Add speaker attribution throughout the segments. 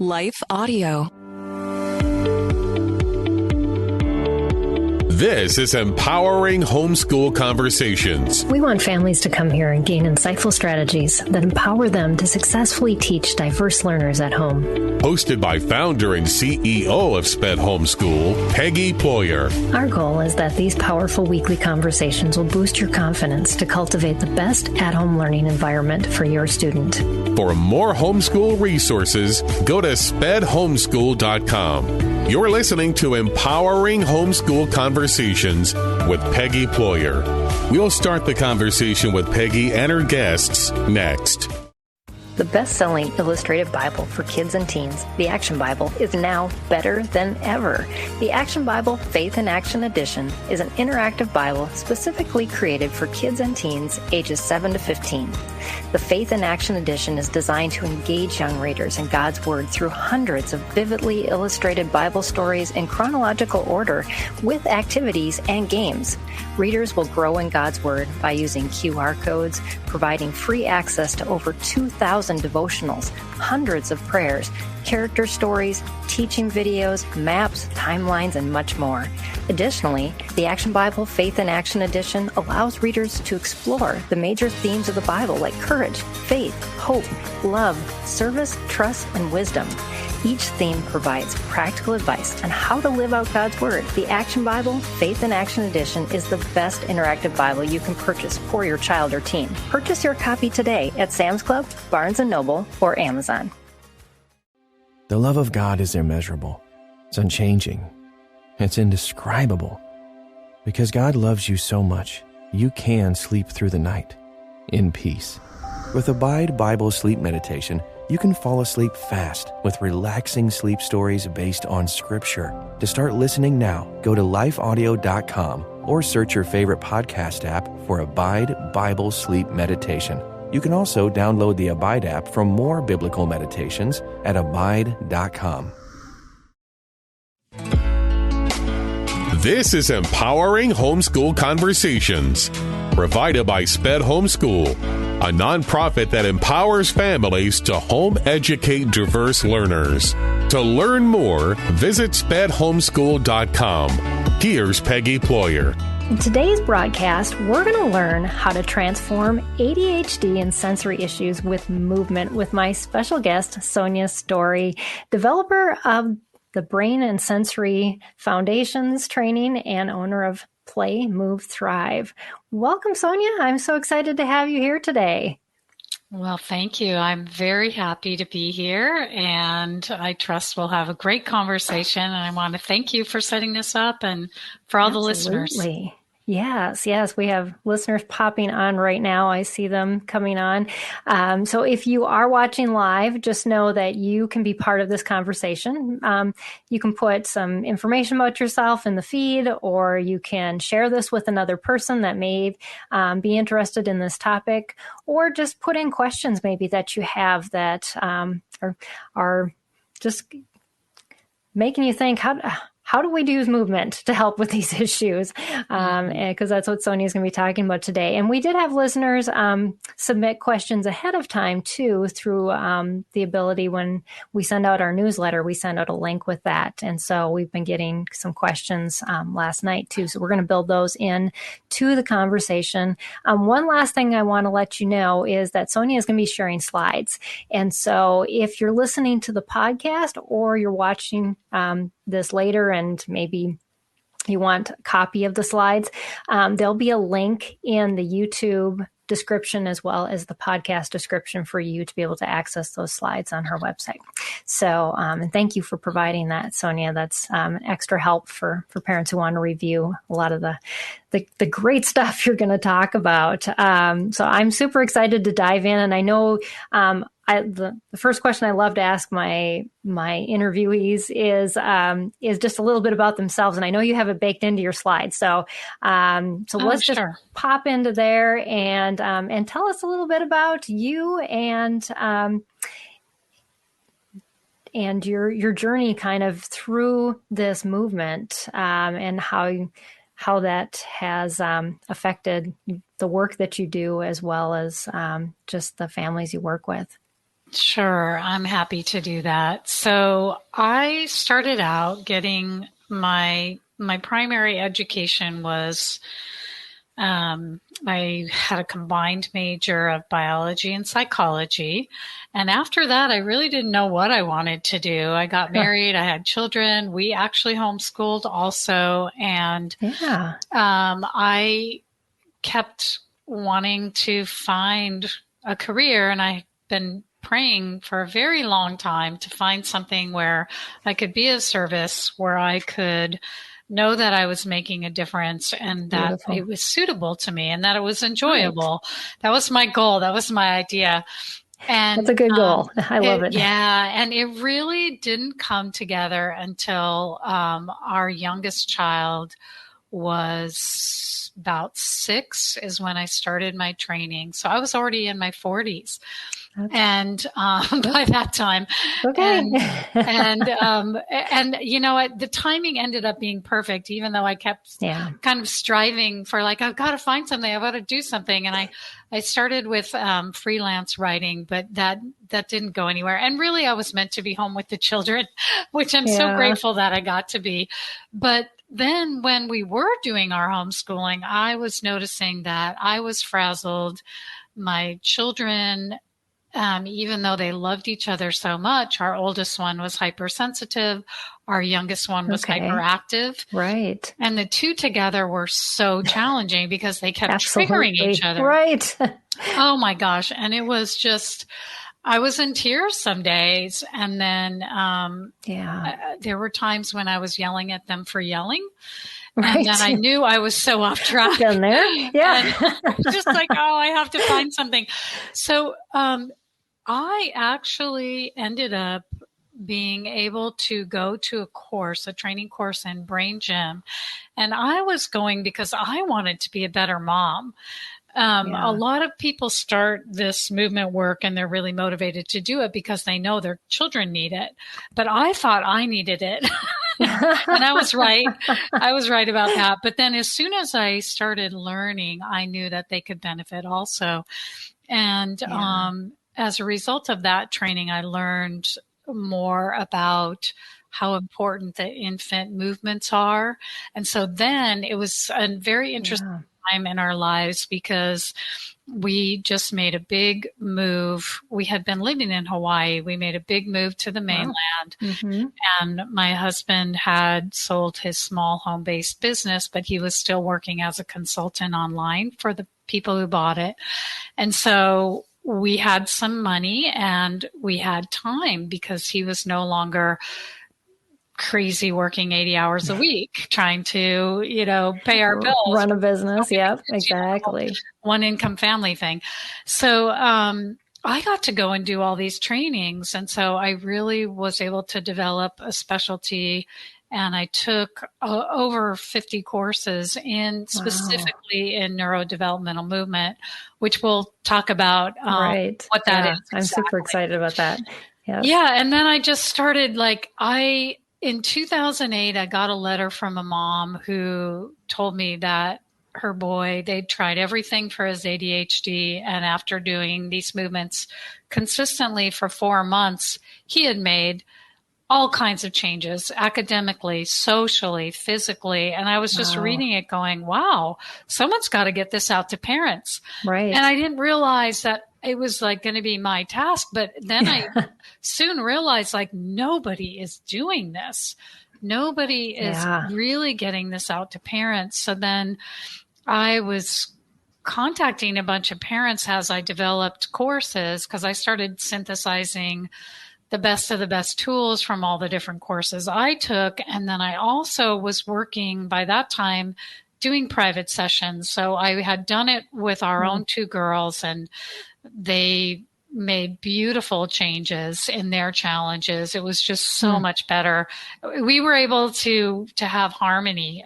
Speaker 1: Life Audio.
Speaker 2: This is Empowering Homeschool Conversations.
Speaker 3: We want families to come here and gain insightful strategies that empower them to successfully teach diverse learners at home.
Speaker 2: Hosted by founder and CEO of SPED Homeschool, Peggy Ployer.
Speaker 3: Our goal is that these powerful weekly conversations will boost your confidence to cultivate the best at-home learning environment for your student.
Speaker 2: For more homeschool resources, go to spedhomeschool.com. You're listening to Empowering Homeschool Conversations with Peggy Ployer. We'll start the conversation with Peggy and her guests next.
Speaker 3: The best-selling illustrated Bible for kids and teens, the Action Bible, is now better than ever. The Action Bible Faith in Action Edition is an interactive Bible specifically created for kids and teens ages 7 to 15. The Faith in Action Edition is designed to engage young readers in God's Word through hundreds of vividly illustrated Bible stories in chronological order with activities and games. Readers will grow in God's Word by using QR codes, providing free access to over 2,000 devotionals, hundreds of prayers, character stories, teaching videos, maps, timelines, and much more. Additionally, the Action Bible Faith in Action Edition allows readers to explore the major themes of the Bible like courage, faith, hope, love, service, trust, and wisdom. Each theme provides practical advice on how to live out God's Word. The Action Bible Faith in Action Edition is the best interactive Bible you can purchase for your child or teen. Purchase your copy today at Sam's Club, Barnes & Noble, or Amazon.
Speaker 4: The love of God is immeasurable. It's unchanging. It's indescribable. Because God loves you so much, you can sleep through the night in peace. With Abide Bible Sleep Meditation, you can fall asleep fast with relaxing sleep stories based on Scripture. To start listening now, go to lifeaudio.com or search your favorite podcast app for Abide Bible Sleep Meditation. You can also download the Abide app for more biblical meditations at abide.com.
Speaker 2: This is Empowering Homeschool Conversations, provided by SPED Homeschool, a nonprofit that empowers families to home educate diverse learners. To learn more, visit spedhomeschool.com. Here's Peggy Ployer.
Speaker 3: In today's broadcast, we're going to learn how to transform ADHD and sensory issues with movement with my special guest, Sonia Story, developer of the Brain and Sensory Foundations training and owner of Play, Move, Thrive. Welcome, Sonia. I'm so excited to have you here today.
Speaker 5: Well, thank you. I'm very happy to be here, and I trust we'll have a great conversation. And I want to thank you for setting this up and for all the listeners.
Speaker 3: Yes. We have listeners popping on right now. I see them coming on. So if you are watching live, just know that you can be part of this conversation. You can put some information about yourself in the feed, or you can share this with another person that may be interested in this topic, or just put in questions maybe that you have that are just making you think, how do we use movement to help with these issues? Because that's what Sonia is going to be talking about today. And we did have listeners submit questions ahead of time, too, through the ability when we send out our newsletter, we send out a link with that. And so we've been getting some questions last night, too. So we're going to build those in to the conversation. One last thing I want to let you know is that Sonia is going to be sharing slides. And so if you're listening to the podcast or you're watching this later and maybe you want a copy of the slides, there'll be a link in the YouTube description as well as the podcast description for you to be able to access those slides on her website. So, and thank you for providing that, Sonia. That's extra help for parents who want to review a lot of the great stuff you're going to talk about. So I'm super excited to dive in, and I know the first question I love to ask my interviewees is just a little bit about themselves, and I know you have it baked into your slides. So let's just pop into there and tell us a little bit about you and your journey kind of through this movement and how that has affected the work that you do as well as just the families you work with.
Speaker 5: Sure, I'm happy to do that. So I started out getting my primary education was I had a combined major of biology and psychology. And after that, I really didn't know what I wanted to do. I got married. I had children. We actually homeschooled also. And I kept wanting to find a career. And I've been praying for a very long time to find something where I could be of service, where I could know that I was making a difference and that it was suitable to me and that it was enjoyable. Right. That was my goal. That was my idea. And
Speaker 3: that's a good goal. I love it.
Speaker 5: Yeah. And it really didn't come together until our youngest child was about 6 is when I started my training. So I was already in my 40s. And by that time, and you know what, the timing ended up being perfect, even though I kept kind of striving for like, I've got to find something, I've got to do something. And I started with freelance writing, but that didn't go anywhere. And really, I was meant to be home with the children, which I'm so grateful that I got to be. But then when we were doing our homeschooling, I was noticing that I was frazzled. My children, even though they loved each other so much, our oldest one was hypersensitive. Our youngest one was hyperactive.
Speaker 3: Right.
Speaker 5: And the two together were so challenging because they kept triggering each other.
Speaker 3: Right.
Speaker 5: Oh my gosh. And it was just, I was in tears some days. And then there were times when I was yelling at them for yelling. Right. And then I knew I was so off track.
Speaker 3: Done there. Yeah.
Speaker 5: Just like, oh, I have to find something. So I actually ended up being able to go to a training course in Brain Gym. And I was going because I wanted to be a better mom. A lot of people start this movement work and they're really motivated to do it because they know their children need it. But I thought I needed it. And I was right. I was right about that. But then as soon as I started learning, I knew that they could benefit also. And as a result of that training, I learned more about how important the infant movements are. And so then it was a very interesting time in our lives because we just made a big move. We had been living in Hawaii. We made a big move to the mainland. Mm-hmm. And my husband had sold his small home-based business, but he was still working as a consultant online for the people who bought it. And so we had some money and we had time because he was no longer crazy working 80 hours a week trying to, pay our bills.
Speaker 3: Run a business. Yep, exactly.
Speaker 5: One income family thing. So I got to go and do all these trainings. And so I really was able to develop a specialty. And I took over 50 courses specifically in neurodevelopmental movement, which we'll talk about what that is. Exactly.
Speaker 3: I'm super excited about that. Yes.
Speaker 5: Yeah. And then I just started in 2008, I got a letter from a mom who told me that her boy, they'd tried everything for his ADHD. And after doing these movements consistently for 4 months, he had made all kinds of changes academically, socially, physically. And I was just reading it going, wow, someone's got to get this out to parents.
Speaker 3: Right.
Speaker 5: And I didn't realize that it was going to be my task. But then I soon realized nobody is doing this. Nobody is really getting this out to parents. So then I was contacting a bunch of parents as I developed courses because I started synthesizing the best of the best tools from all the different courses I took. And then I also was working by that time doing private sessions. So I had done it with our own 2 girls and they made beautiful changes in their challenges. It was just so much better. We were able to have harmony,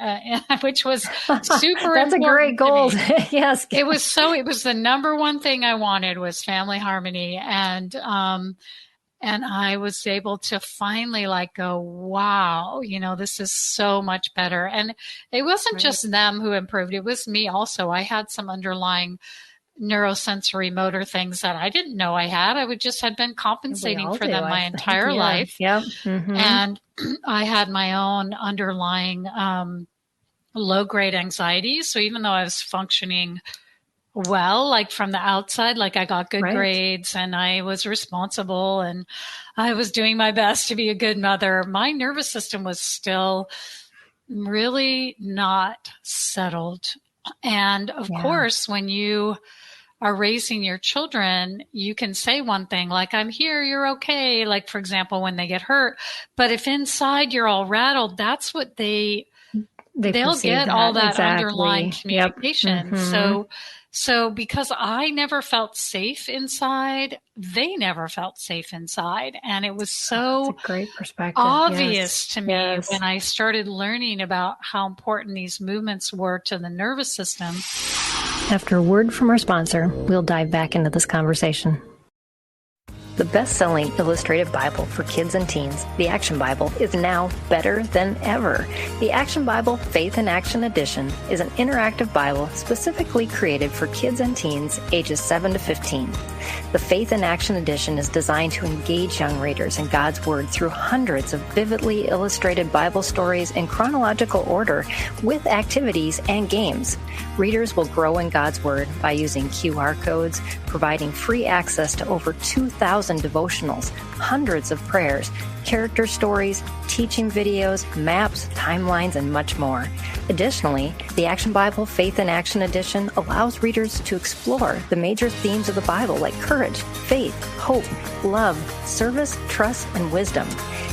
Speaker 5: which was super
Speaker 3: That's
Speaker 5: important.
Speaker 3: a great goal. Yes.
Speaker 5: It was the number one thing I wanted was family harmony. And I was able to finally go, wow, this is so much better. And it wasn't just them who improved. It was me also. I had some underlying neurosensory motor things that I didn't know I had. I had been compensating for them my entire life.
Speaker 3: Yep. Mm-hmm.
Speaker 5: And I had my own underlying low-grade anxiety. So even though I was functioning well, like from the outside, like I got good grades and I was responsible and I was doing my best to be a good mother, my nervous system was still really not settled. And of course, when you are raising your children, you can say one thing like, I'm here, you're okay. Like, for example, when they get hurt. But if inside you're all rattled, that's what they'll get all that underlying communication. Yep. Mm-hmm. So because I never felt safe inside, they never felt safe inside. And it was so
Speaker 3: that's a great perspective.
Speaker 5: Obvious to me when I started learning about how important these movements were to the nervous system.
Speaker 3: After a word from our sponsor, we'll dive back into this conversation. The best-selling illustrated Bible for kids and teens, the Action Bible, is now better than ever. The Action Bible Faith in Action Edition is an interactive Bible specifically created for kids and teens ages 7 to 15. The Faith in Action Edition is designed to engage young readers in God's Word through hundreds of vividly illustrated Bible stories in chronological order with activities and games. Readers will grow in God's Word by using QR codes, providing free access to over 2,000 devotionals, hundreds of prayers, character stories, teaching videos, maps, timelines, and much more. Additionally, the Action Bible Faith in Action Edition allows readers to explore the major themes of the Bible like courage, faith, hope, love, service, trust, and wisdom.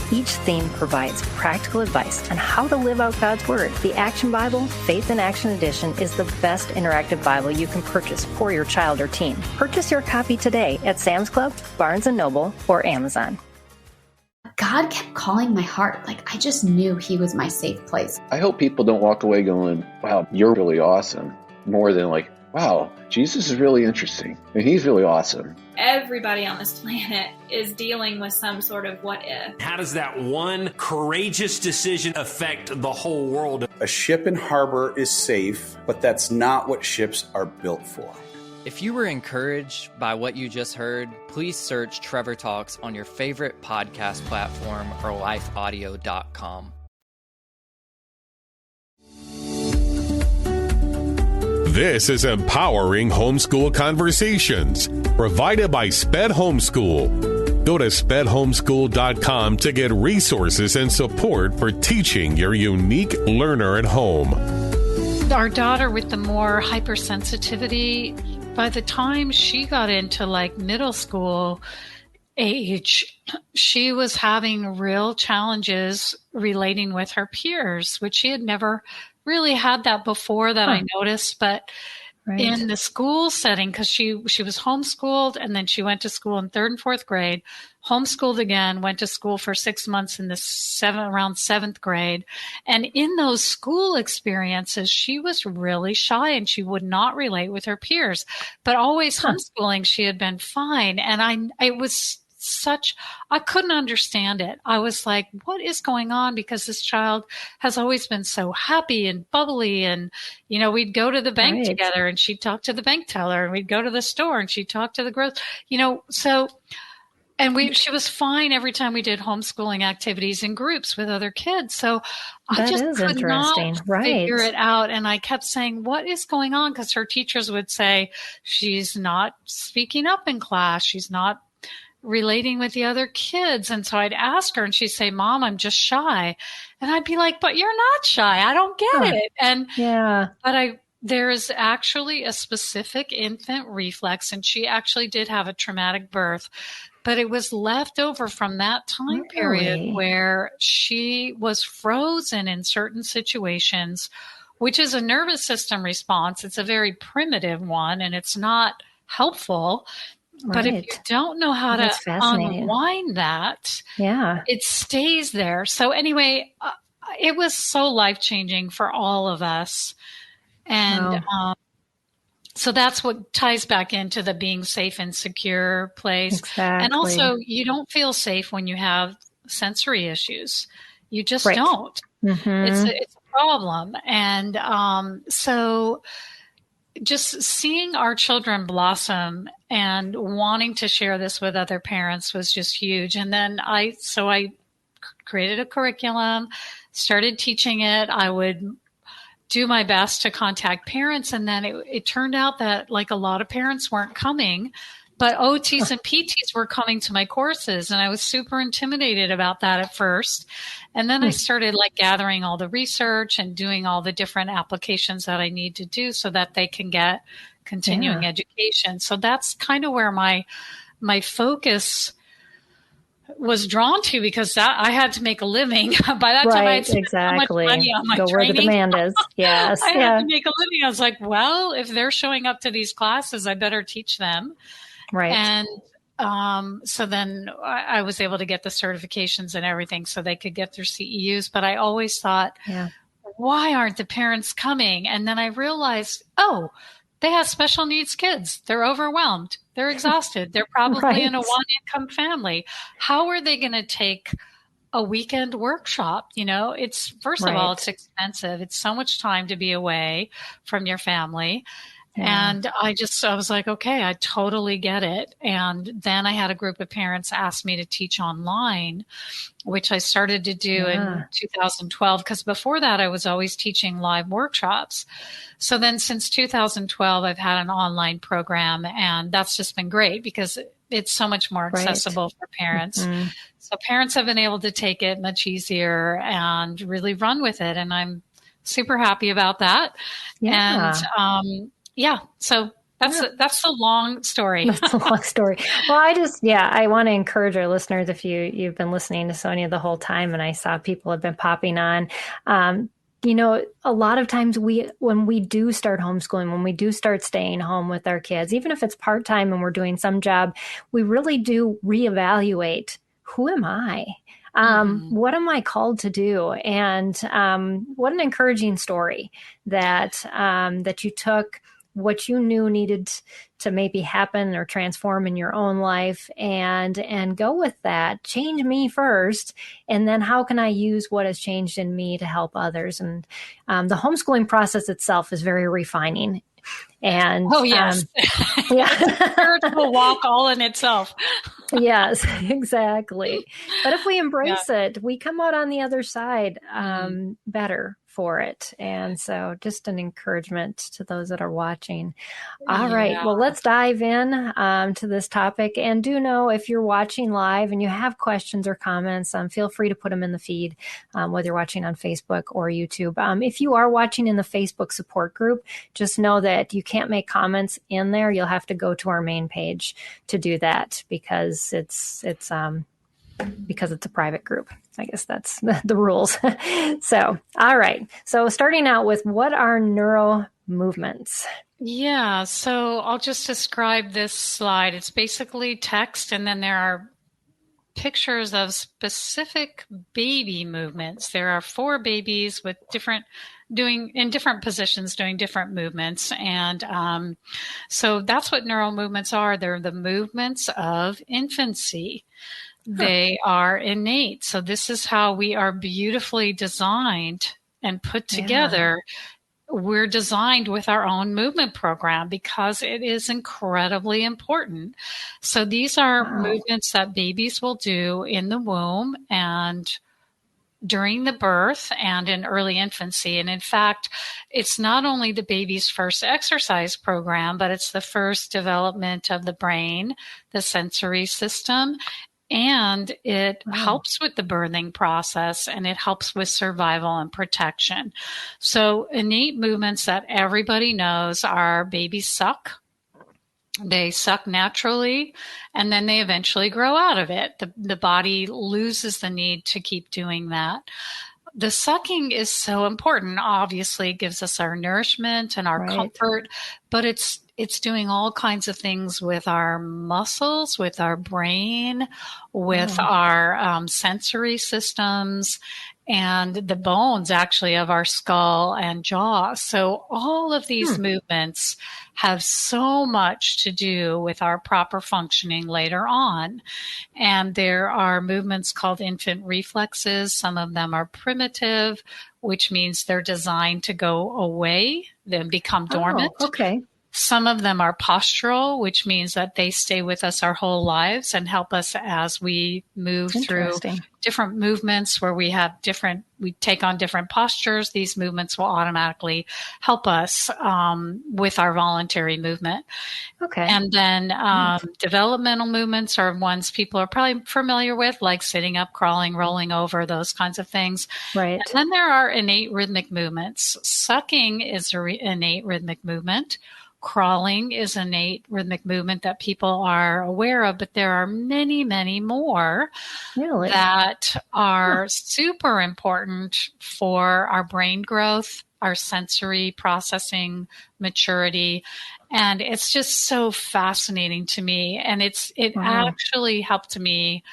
Speaker 3: Each theme provides practical advice on how to live out God's Word. The Action Bible Faith in Action Edition is the best interactive Bible you can purchase for your child or teen. Purchase your copy today at Sam's Club, Barnes & Noble, or Amazon.
Speaker 1: God kept calling my heart. Like, I just knew He was my safe place.
Speaker 6: I hope people don't walk away going, wow, you're really awesome. More than like, wow, Jesus is really interesting and He's really awesome.
Speaker 7: Everybody on this planet is dealing with some sort of what if.
Speaker 8: How does that one courageous decision affect the whole world?
Speaker 9: A ship in harbor is safe, but that's not what ships are built for.
Speaker 10: If you were encouraged by what you just heard, please search Trevor Talks on your favorite podcast platform or lifeaudio.com.
Speaker 2: This is Empowering Homeschool Conversations, provided by Sped Homeschool. Go to spedhomeschool.com to get resources and support for teaching your unique learner at home.
Speaker 5: Our daughter with the more hypersensitivity, by the time she got into like middle school age, she was having real challenges relating with her peers, which she had never really had that before that I noticed, but in the school setting, because she was homeschooled and then she went to school in 3rd and 4th grade, homeschooled again, went to school for 6 months in around 7th grade. And in those school experiences, she was really shy and she would not relate with her peers, but always homeschooling, she had been fine. And it was I couldn't understand it. I was like, what is going on? Because this child has always been so happy and bubbly. And, we'd go to the bank together and she'd talk to the bank teller, and we'd go to the store and she'd talk to the she was fine every time we did homeschooling activities in groups with other kids. So I just could not figure it out. And I kept saying, what is going on? Because her teachers would say, she's not speaking up in class. She's not relating with the other kids. And so I'd ask her and she'd say, Mom, I'm just shy. And I'd be like, but you're not shy. I don't get it. And there is actually a specific infant reflex, and she actually did have a traumatic birth, but it was left over from that time period where she was frozen in certain situations, which is a nervous system response. It's a very primitive one and it's not helpful. But if you don't know how to unwind that, it stays there. So anyway, it was so life-changing for all of us. And so that's what ties back into the being safe and secure place.
Speaker 3: Exactly.
Speaker 5: And also, you don't feel safe when you have sensory issues. You just don't. Mm-hmm. It's a problem. And so just seeing our children blossom and wanting to share this with other parents was just huge. And then I created a curriculum, started teaching it. I would do my best to contact parents. And then it turned out that like a lot of parents weren't coming, but OTs and PTs were coming to my courses. And I was super intimidated about that at first. And then I started like gathering all the research and doing all the different applications that I need to do so that they can get continuing education. So that's kind of where my focus was drawn to, because I had to make a living. By that time, I had spent so much money on my training.
Speaker 3: Where the demand is. Yes.
Speaker 5: I had to make a living. I was like, well, if they're showing up to these classes, I better teach them.
Speaker 3: Right.
Speaker 5: And so then I was able to get the certifications and everything so they could get their CEUs. But I always thought, why aren't the parents coming? And then I realized, they have special needs kids. They're overwhelmed. They're exhausted. They're probably in a one-income family. How are they going to take a weekend workshop? You know, it's first of all, it's expensive. It's so much time to be away from your family. And I was like, okay, I totally get it. And then I had a group of parents ask me to teach online, which I started to do in 2012, because before that I was always teaching live workshops. So then since 2012, I've had an online program, and that's just been great because it's so much more accessible for parents. Mm-hmm. So parents have been able to take it much easier and really run with it. And I'm super happy about that.
Speaker 3: Yeah.
Speaker 5: And, so that's the long story.
Speaker 3: That's a long story. Well, I want to encourage our listeners, if you've been listening to Sonia the whole time, and I saw people have been popping on, you know, a lot of times when we do start homeschooling, when we do start staying home with our kids, even if it's part-time and we're doing some job, we really do reevaluate, who am I? What am I called to do? And what an encouraging story that you took what you knew needed to maybe happen or transform in your own life and go with that. Change me first. And then how can I use what has changed in me to help others? And the homeschooling process itself is very refining. And
Speaker 5: spiritual walk all in itself.
Speaker 3: Yes, exactly. But if we embrace it, we come out on the other side better for it. And so just an encouragement to those that are watching. All right. Well, let's dive in to this topic. And do know, if you're watching live and you have questions or comments, feel free to put them in the feed, whether you're watching on Facebook or YouTube. If you are watching in the Facebook support group, just know that you can't make comments in there. You'll have to go to our main page to do that, because it's a private group. I guess that's the rules. So, all right. So starting out with, what are neuro movements?
Speaker 5: Yeah. So I'll just describe this slide. It's basically text, and then there are pictures of specific baby movements. There are 4 babies with different positions, doing different movements. And so that's what neural movements are. They're the movements of infancy. They are innate. So this is how we are beautifully designed and put together. We're designed with our own movement program because it is incredibly important. So these are movements that babies will do in the womb and during the birth and in early infancy. And in fact, it's not only the baby's first exercise program, but it's the first development of the brain, the sensory system, and it helps with the birthing process, and it helps with survival and protection. So innate movements that everybody knows are babies suck. They suck naturally, and then they eventually grow out of it. The body loses the need to keep doing that. The sucking is so important. Obviously, it gives us our nourishment and our comfort, but it's doing all kinds of things with our muscles, with our brain, with our sensory systems. and the bones actually of our skull and jaw. So all of these movements have so much to do with our proper functioning later on. And there are movements called infant reflexes. Some of them are primitive, which means they're designed to go away, then become dormant.
Speaker 3: Oh, okay.
Speaker 5: Some of them are postural, which means that they stay with us our whole lives and help us as we move through different movements where we take on different postures. These movements will automatically help us with our voluntary movement.
Speaker 3: Okay.
Speaker 5: And then developmental movements are ones people are probably familiar with, like sitting up, crawling, rolling over, those kinds of things.
Speaker 3: Right.
Speaker 5: And then there are innate rhythmic movements. Sucking is an innate rhythmic movement. Crawling is an innate rhythmic movement that people are aware of, but there are many, many more that are super important for our brain growth, our sensory processing maturity. And it's just so fascinating to me. And it actually helped me.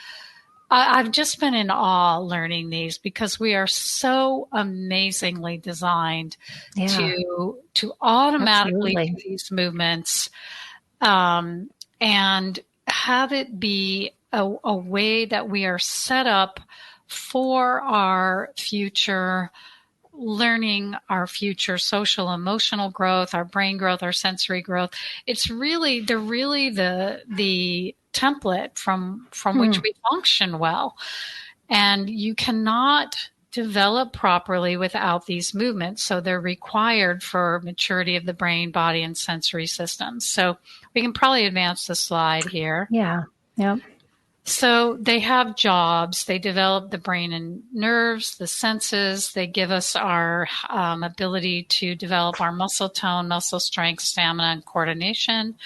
Speaker 5: I've just been in awe learning these because we are so amazingly designed to automatically do these movements and have it be a way that we are set up for our future learning, our future social emotional growth, our brain growth, our sensory growth. It's really the template from which we function well. And you cannot develop properly without these movements. So they're required for maturity of the brain, body, and sensory systems. So we can probably advance the slide here.
Speaker 3: Yeah. Yep.
Speaker 5: So they have jobs. They develop the brain and nerves, the senses. They give us our ability to develop our muscle tone, muscle strength, stamina, and coordination.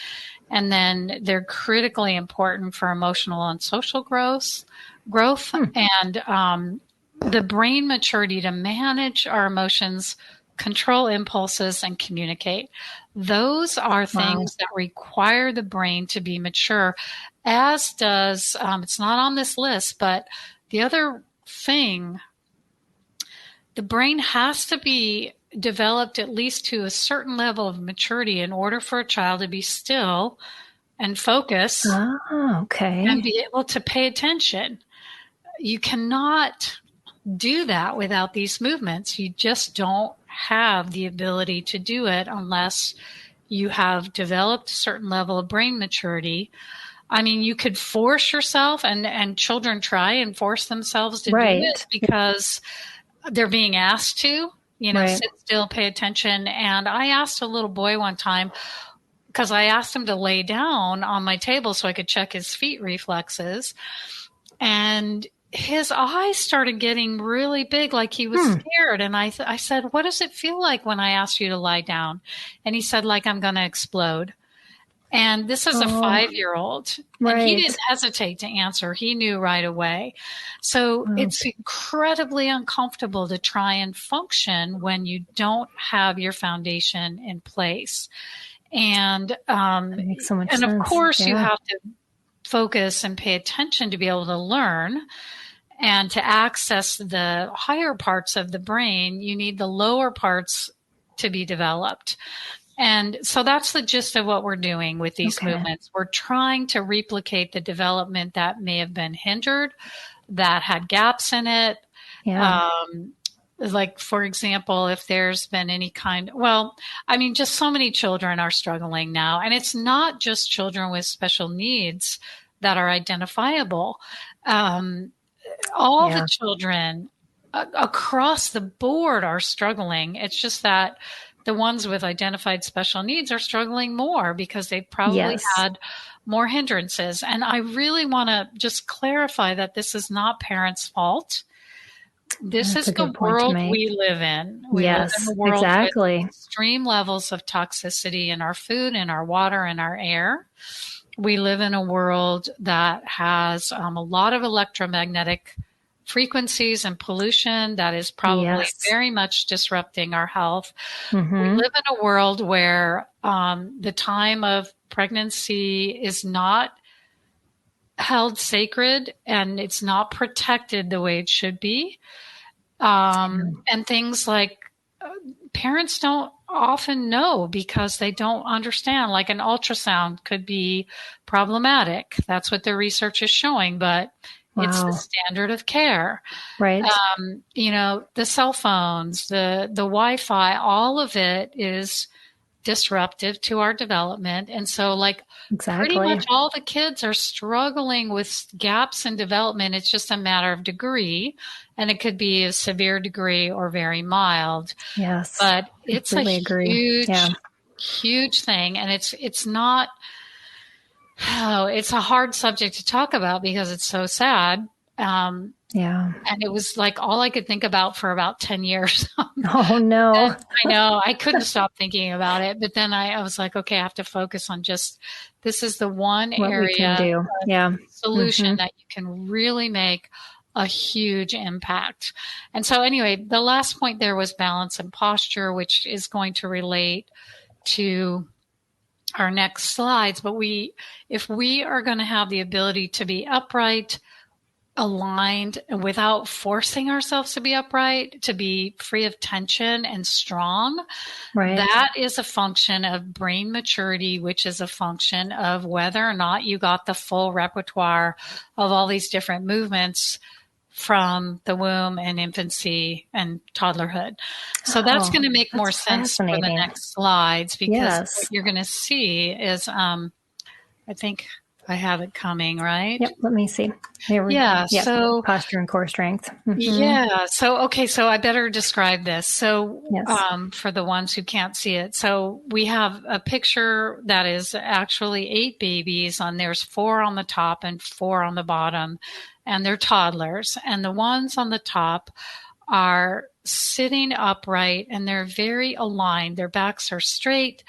Speaker 5: And then they're critically important for emotional and social growth, and the brain maturity to manage our emotions, control impulses, and communicate. Those are things that require the brain to be mature, as does, it's not on this list, but the other thing, the brain has to be developed at least to a certain level of maturity in order for a child to be still and focus and be able to pay attention. You cannot do that without these movements. You just don't have the ability to do it unless you have developed a certain level of brain maturity. I mean, you could force yourself, and children try and force themselves to do it because they're being asked to, sit still, pay attention. And I asked a little boy one time, because I asked him to lay down on my table so I could check his feet reflexes. And his eyes started getting really big, like he was scared. And I said, what does it feel like when I asked you to lie down? And he said, like I'm going to explode. And this is a 5-year-old. And he didn't hesitate to answer. He knew right away. So it's incredibly uncomfortable to try and function when you don't have your foundation in place. And
Speaker 3: that makes so much sense.
Speaker 5: Of course, you have to focus and pay attention to be able to learn. And to access the higher parts of the brain, you need the lower parts to be developed. And so that's the gist of what we're doing with these movements. We're trying to replicate the development that may have been hindered, that had gaps in it. Yeah. Like, for example, if there's been any just so many children are struggling now. And it's not just children with special needs that are identifiable. All the children across the board are struggling. It's just that the ones with identified special needs are struggling more because they've probably had more hindrances. And I really want to just clarify that this is not parents' fault. This is the world we live in. We live in a world with extreme levels of toxicity in our food, in our water, in our air. We live in a world that has a lot of electromagnetic frequencies and pollution that is probably very much disrupting our health. Mm-hmm. We live in a world where the time of pregnancy is not held sacred and it's not protected the way it should be. And things like parents don't often know because they don't understand. Like an ultrasound could be problematic. That's what the research is showing, but it's the standard of care.
Speaker 3: Right.
Speaker 5: The cell phones, the Wi-Fi, all of it is disruptive to our development. And so pretty much all the kids are struggling with gaps in development. It's just a matter of degree, and it could be a severe degree or very mild.
Speaker 3: Yes.
Speaker 5: But it's a huge thing. And it's not, it's a hard subject to talk about because it's so sad. And it was all I could think about for about 10 years.
Speaker 3: Oh, no.
Speaker 5: I know. I couldn't stop thinking about it. But then I was like, okay, I have to focus on this is the one area solution that you can really make a huge impact. And so anyway, the last point there was balance and posture, which is going to relate to our next slides. But if we are going to have the ability to be upright, aligned, without forcing ourselves to be upright, to be free of tension and strong, that is a function of brain maturity, which is a function of whether or not you got the full repertoire of all these different movements from the womb and infancy and toddlerhood. So that's going to make more sense for the next slides, because what you're going to see is, I think I have it coming, right?
Speaker 3: Yep. Let me see. There we go. Yep. So posture and core strength.
Speaker 5: Yeah. So I better describe this. So, for the ones who can't see it. So we have a picture that is actually 8 babies, and there's 4 on the top and 4 on the bottom, and they're toddlers. And the ones on the top are sitting upright, and they're very aligned. Their backs are straight.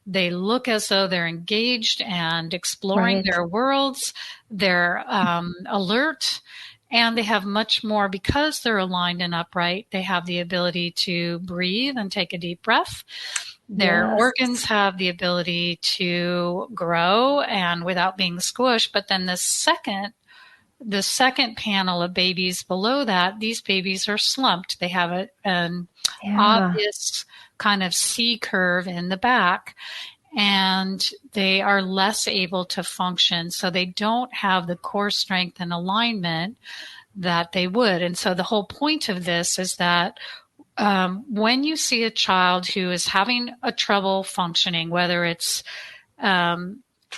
Speaker 5: They look as though they're engaged and exploring their worlds. They're alert, and they have much more, because they're aligned and upright. They have the ability to breathe and take a deep breath. Their organs have the ability to grow and without being squished. But then the second panel of babies below that, these babies are slumped. They have an obvious kind of C curve in the back, and they are less able to function. So they don't have the core strength and alignment that they would. And so the whole point of this is that when you see a child who is having a trouble functioning, whether it's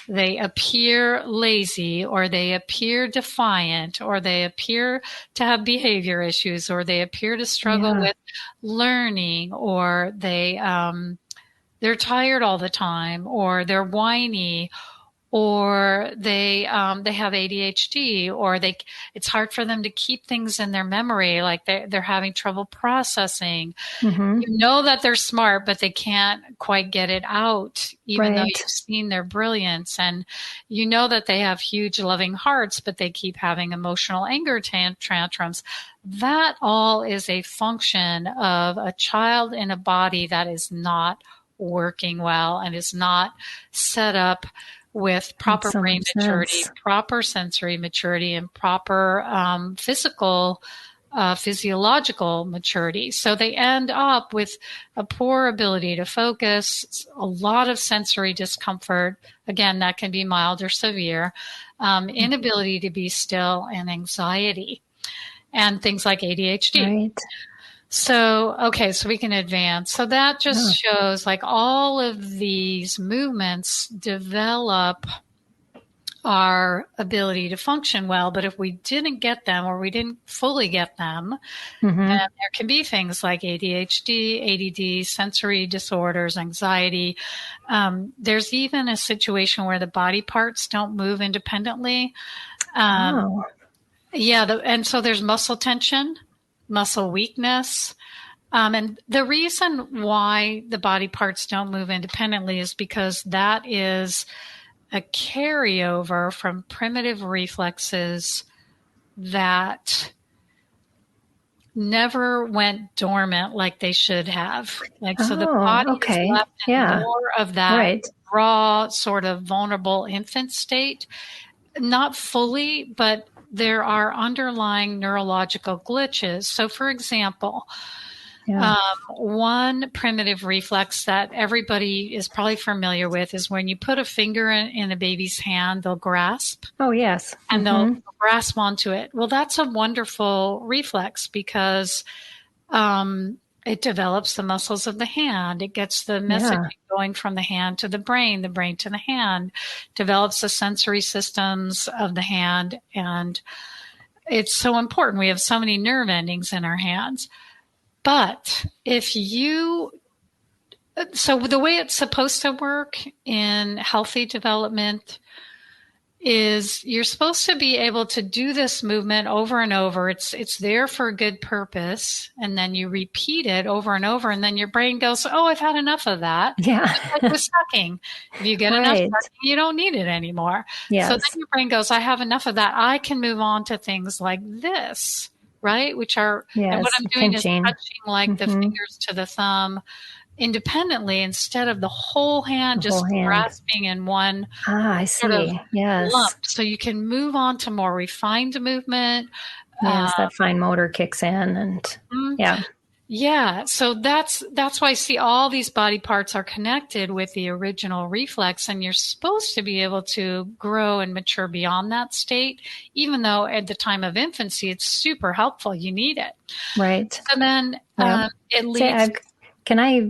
Speaker 5: they appear lazy, or they appear defiant, or they appear to have behavior issues, or they appear to struggle with learning, or they're tired all the time, or they're whiny, or they have ADHD, or it's hard for them to keep things in their memory, like they're having trouble processing. You know that they're smart, but they can't quite get it out, even though you've seen their brilliance. And you know that they have huge loving hearts, but they keep having emotional anger tantrums. That all is a function of a child in a body that is not working well and is not set up with proper brain maturity, proper sensory maturity, and proper physiological maturity. So they end up with a poor ability to focus, a lot of sensory discomfort. Again, that can be mild or severe, inability to be still, and anxiety, and things like ADHD. So we can advance. So that just shows all of these movements develop our ability to function well. But if we didn't get them, or we didn't fully get them, then there can be things like ADHD, ADD, sensory disorders, anxiety. There's even a situation where the body parts don't move independently. And so there's muscle tension, muscle weakness. And the reason why the body parts don't move independently is because that is a carryover from primitive reflexes that never went dormant like they should have. So the body is left in more of that raw, sort of vulnerable infant state. Not fully, but there are underlying neurological glitches. So, for example, one primitive reflex that everybody is probably familiar with is when you put a finger in a baby's hand, they'll grasp.
Speaker 3: Oh, yes.
Speaker 5: And they'll grasp onto it. Well, that's a wonderful reflex because it develops the muscles of the hand. It gets the message going from the hand to the brain to the hand, develops the sensory systems of the hand. And it's so important. We have so many nerve endings in our hands. But so the way it's supposed to work in healthy development is you're supposed to be able to do this movement over and over. It's there for a good purpose. And then you repeat it over and over. And then your brain goes, oh, I've had enough of that.
Speaker 3: Yeah.
Speaker 5: It's like with sucking. If you get enough sucking, you don't need it anymore.
Speaker 3: Yes.
Speaker 5: So then your brain goes, I have enough of that. I can move on to things like this. Right? Which are, and what I'm doing
Speaker 3: pinching.
Speaker 5: is touching like the fingers to the thumb independently instead of the whole hand grasping in one sort of lump. So you can move on to more refined movement.
Speaker 3: Yes, that fine motor kicks in and
Speaker 5: Yeah. So that's why I see all these body parts are connected with the original reflex, and you're supposed to be able to grow and mature beyond that state, even though at the time of infancy, it's super helpful. You need it.
Speaker 3: Right.
Speaker 5: And then it leads.
Speaker 3: Can I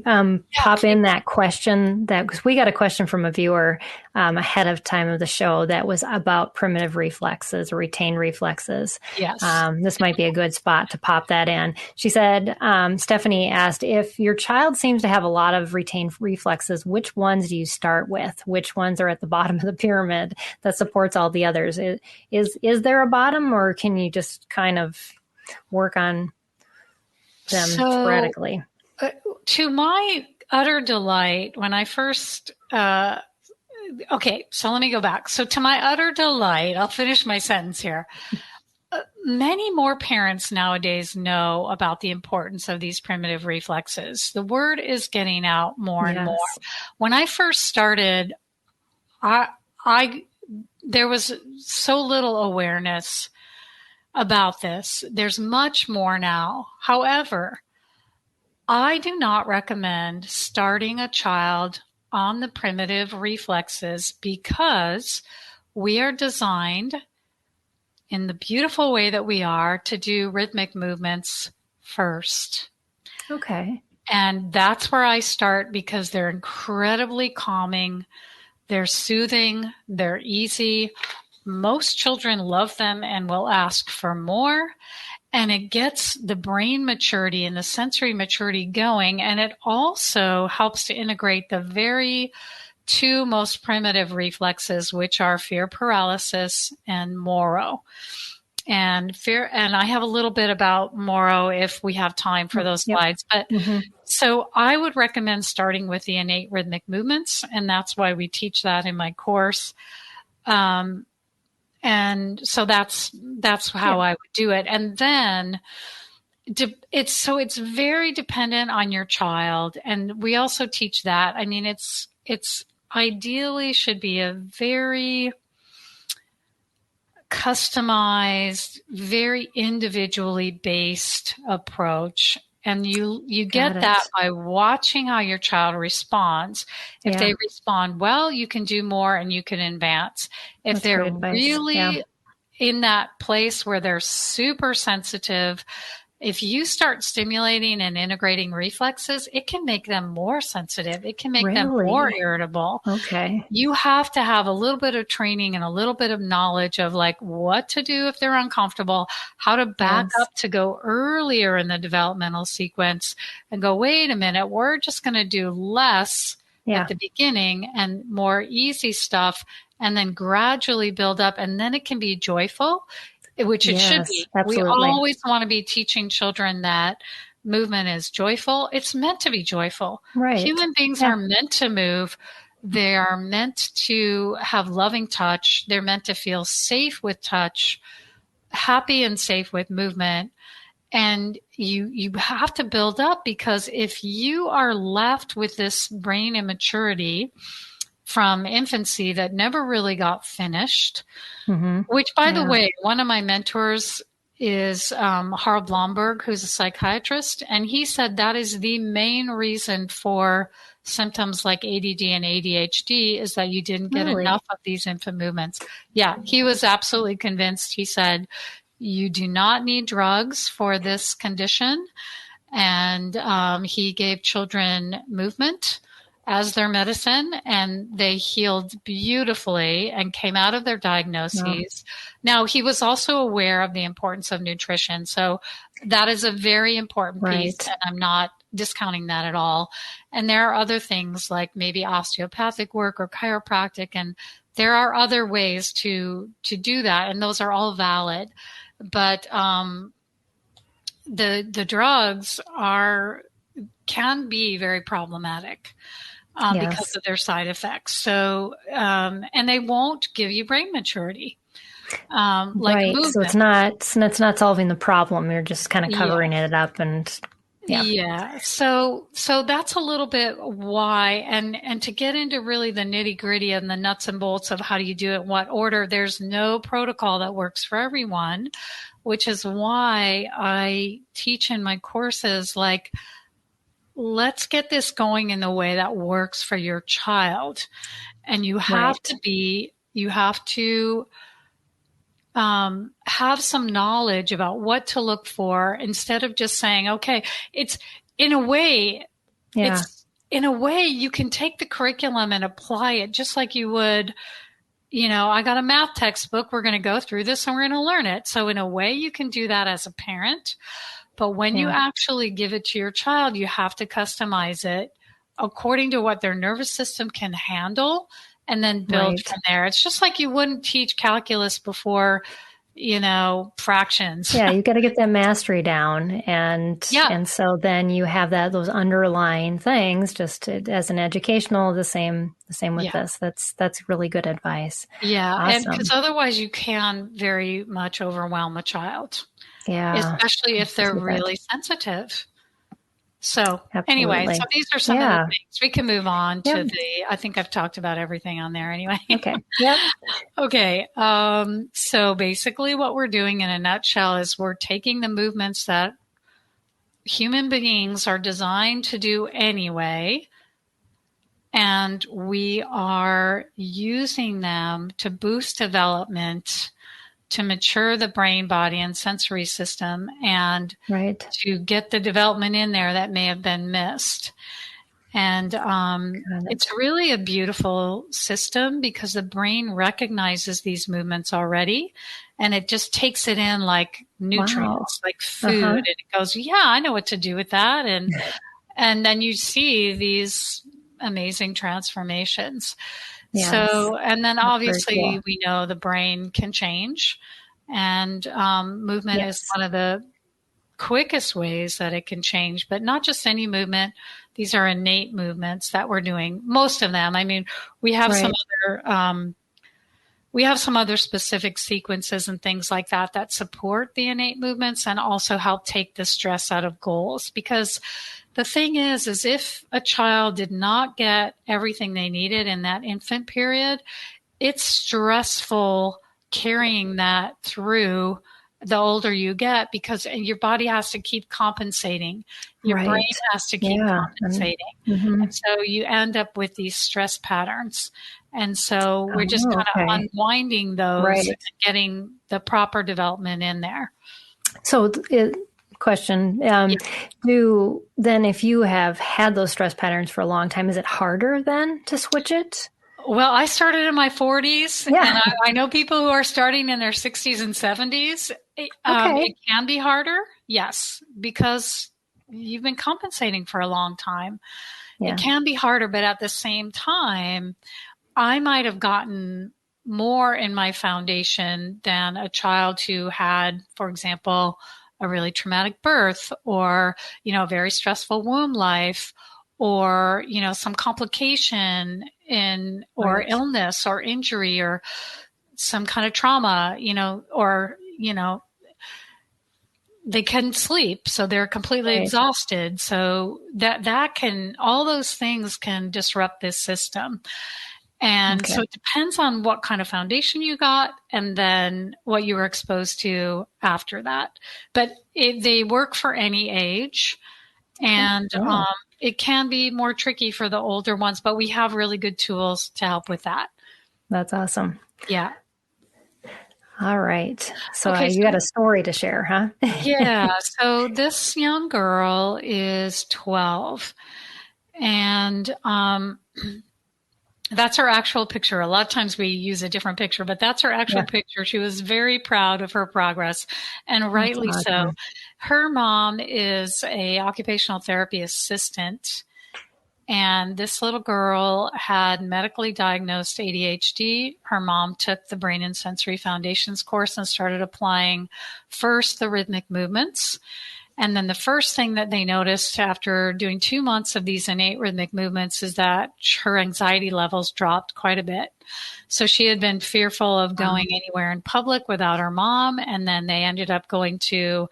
Speaker 3: pop in that question? Because we got a question from a viewer ahead of time of the show that was about primitive reflexes or retained reflexes.
Speaker 5: Yes.
Speaker 3: This might be a good spot to pop that in. She said, Stephanie asked, if your child seems to have a lot of retained reflexes, which ones do you start with? Which ones are at the bottom of the pyramid that supports all the others? Is there a bottom, or can you just kind of work on them sporadically?
Speaker 5: To my utter delight, when I first, so let me go back. So to my utter delight, I'll finish my sentence here. Many more parents nowadays know about the importance of these primitive reflexes. The word is getting out more and more. When I first started, there was so little awareness about this. There's much more now. However, I do not recommend starting a child on the primitive reflexes because we are designed in the beautiful way that we are to do rhythmic movements first.
Speaker 3: Okay.
Speaker 5: And that's where I start because they're incredibly calming. They're soothing. They're easy. Most children love them and will ask for more. And it gets the brain maturity and the sensory maturity going. And it also helps to integrate the very two most primitive reflexes, which are fear paralysis and Moro. And I have a little bit about Moro if we have time for those slides. But so I would recommend starting with the innate rhythmic movements. And that's why we teach that in my course. And so that's how I would do it. And then it's very dependent on your child. And we also teach that. I mean, it's ideally should be a very customized, very individually based approach. And you get that by watching how your child responds. If they respond well, you can do more and you can advance. If they're really in that place where they're super sensitive, if you start stimulating and integrating reflexes, it can make them more sensitive. It can make them more irritable.
Speaker 3: Okay.
Speaker 5: You have to have a little bit of training and a little bit of knowledge of like what to do if they're uncomfortable, how to back up to go earlier in the developmental sequence and go, wait a minute, we're just going to do less at the beginning and more easy stuff and then gradually build up. And then it can be joyful, which it should be.
Speaker 3: Absolutely.
Speaker 5: We always want to be teaching children that movement is joyful. It's meant to be joyful.
Speaker 3: Right.
Speaker 5: Human beings are meant to move. They are meant to have loving touch. They're meant to feel safe with touch, happy and safe with movement. And you have to build up because if you are left with this brain immaturity from infancy that never really got finished,
Speaker 3: Mm-hmm.
Speaker 5: which, by the way, one of my mentors is Harl Blomberg, who's a psychiatrist, and he said that is the main reason for symptoms like ADD and ADHD is that you didn't get enough of these infant movements. Yeah, he was absolutely convinced. He said, you do not need drugs for this condition. And he gave children movement as their medicine, and they healed beautifully and came out of their diagnoses. Wow. Now, he was also aware of the importance of nutrition. So that is a very important piece, and I'm not discounting that at all. And there are other things like maybe osteopathic work or chiropractic, and there are other ways to do that, and those are all valid. But the drugs can be very problematic. Because of their side effects. So, and they won't give you brain maturity. Like movement.
Speaker 3: So it's not solving the problem. You're just kind of covering it up and
Speaker 5: So that's a little bit why, and to get into really the nitty gritty and the nuts and bolts of how do you do it, in what order, there's no protocol that works for everyone, which is why I teach in my courses, like, let's get this going in the way that works for your child. And you have to have some knowledge about what to look for instead of just saying, okay, in a way you can take the curriculum and apply it just like you would, I got a math textbook. We're going to go through this and we're going to learn it. So in a way you can do that as a parent. But when you actually give it to your child, you have to customize it according to what their nervous system can handle and then build from there. It's just like you wouldn't teach calculus before, fractions.
Speaker 3: Yeah, you got to get that mastery down. And so then you have those underlying things just as an educational, the same with this. That's really good advice.
Speaker 5: Yeah.
Speaker 3: Awesome.
Speaker 5: And because otherwise you can very much overwhelm a child.
Speaker 3: Yeah.
Speaker 5: Especially if they're really sensitive. So anyway, so these are some of the things. We can move on to I think I've talked about everything on there anyway.
Speaker 3: Okay. Yep.
Speaker 5: Okay. So basically what we're doing in a nutshell is we're taking the movements that human beings are designed to do anyway, and we are using them to boost development, to mature the brain, body, and sensory system, and to get the development in there that may have been missed. And it's really a beautiful system because the brain recognizes these movements already, and it just takes it in like nutrients, like food, and it goes, I know what to do with that. And then you see these amazing transformations. Yes. So, and then obviously we know the brain can change, and movement is one of the quickest ways that it can change, but not just any movement. These are innate movements that we're doing. Most of them. I mean, we have some other specific sequences and things like that support the innate movements and also help take the stress out of goals. Because the thing is if a child did not get everything they needed in that infant period, it's stressful carrying that through the older you get because your body has to keep compensating. Your brain has to keep compensating. Mm-hmm. And so you end up with these stress patterns. And so we're just kind of unwinding those and getting the proper development in there.
Speaker 3: So question, then if you have had those stress patterns for a long time, is it harder then to switch it?
Speaker 5: Well, I started in my 40s, and I know people who are starting in their 60s and 70s. It can be harder, yes, because you've been compensating for a long time. Yeah. It can be harder, but at the same time, I might have gotten more in my foundation than a child who had, for example, a really traumatic birth or, a very stressful womb life or, some complication or illness or injury or some kind of trauma, or, they couldn't sleep. So they're completely exhausted. So that can, all those things can disrupt this system. And
Speaker 3: Okay.
Speaker 5: so it depends on what kind of foundation you got and then what you were exposed to after that. But they work for any age. And
Speaker 3: Oh.
Speaker 5: it can be more tricky for the older ones, but we have really good tools to help with that.
Speaker 3: That's awesome.
Speaker 5: Yeah.
Speaker 3: All right. So
Speaker 5: Okay,
Speaker 3: you got a story to share, huh?
Speaker 5: Yeah. So this young girl is 12, and that's her actual picture. A lot of times we use a different picture, but that's her actual picture. She was very proud of her progress, and rightly so. Her mom is a occupational therapy assistant, and this little girl had medically diagnosed ADHD. Her mom took the Brain and Sensory Foundations course and started applying first the rhythmic movements. And then the first thing that they noticed after doing 2 months of these innate rhythmic movements is that her anxiety levels dropped quite a bit. So she had been fearful of going anywhere in public without her mom. And then they ended up going to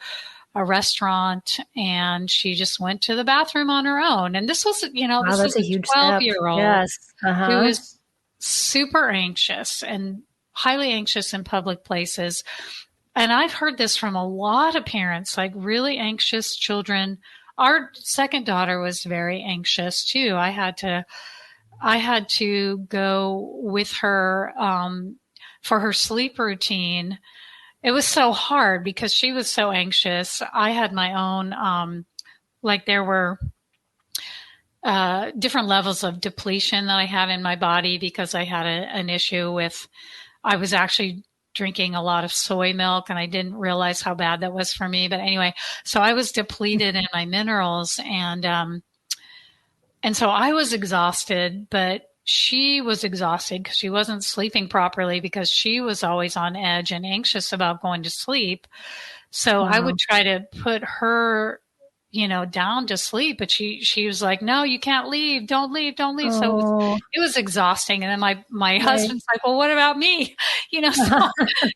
Speaker 5: a restaurant, and she just went to the bathroom on her own. And this was, this was
Speaker 3: a
Speaker 5: a
Speaker 3: huge
Speaker 5: 12-year-old
Speaker 3: Yes.
Speaker 5: who was super anxious and highly anxious in public places. And I've heard this from a lot of parents, like really anxious children. Our second daughter was very anxious too. I had to go with her for her sleep routine. It was so hard because she was so anxious. I had my own, there were different levels of depletion that I had in my body because I had an issue with, I was actually drinking a lot of soy milk, and I didn't realize how bad that was for me. But anyway, so I was depleted in my minerals, and so I was exhausted, but she was exhausted because she wasn't sleeping properly because she was always on edge and anxious about going to sleep. So I would try to put her, down to sleep, but she was like, no, you can't leave. Don't leave. Don't leave. So it was exhausting. And then my husband's like, well, what about me? So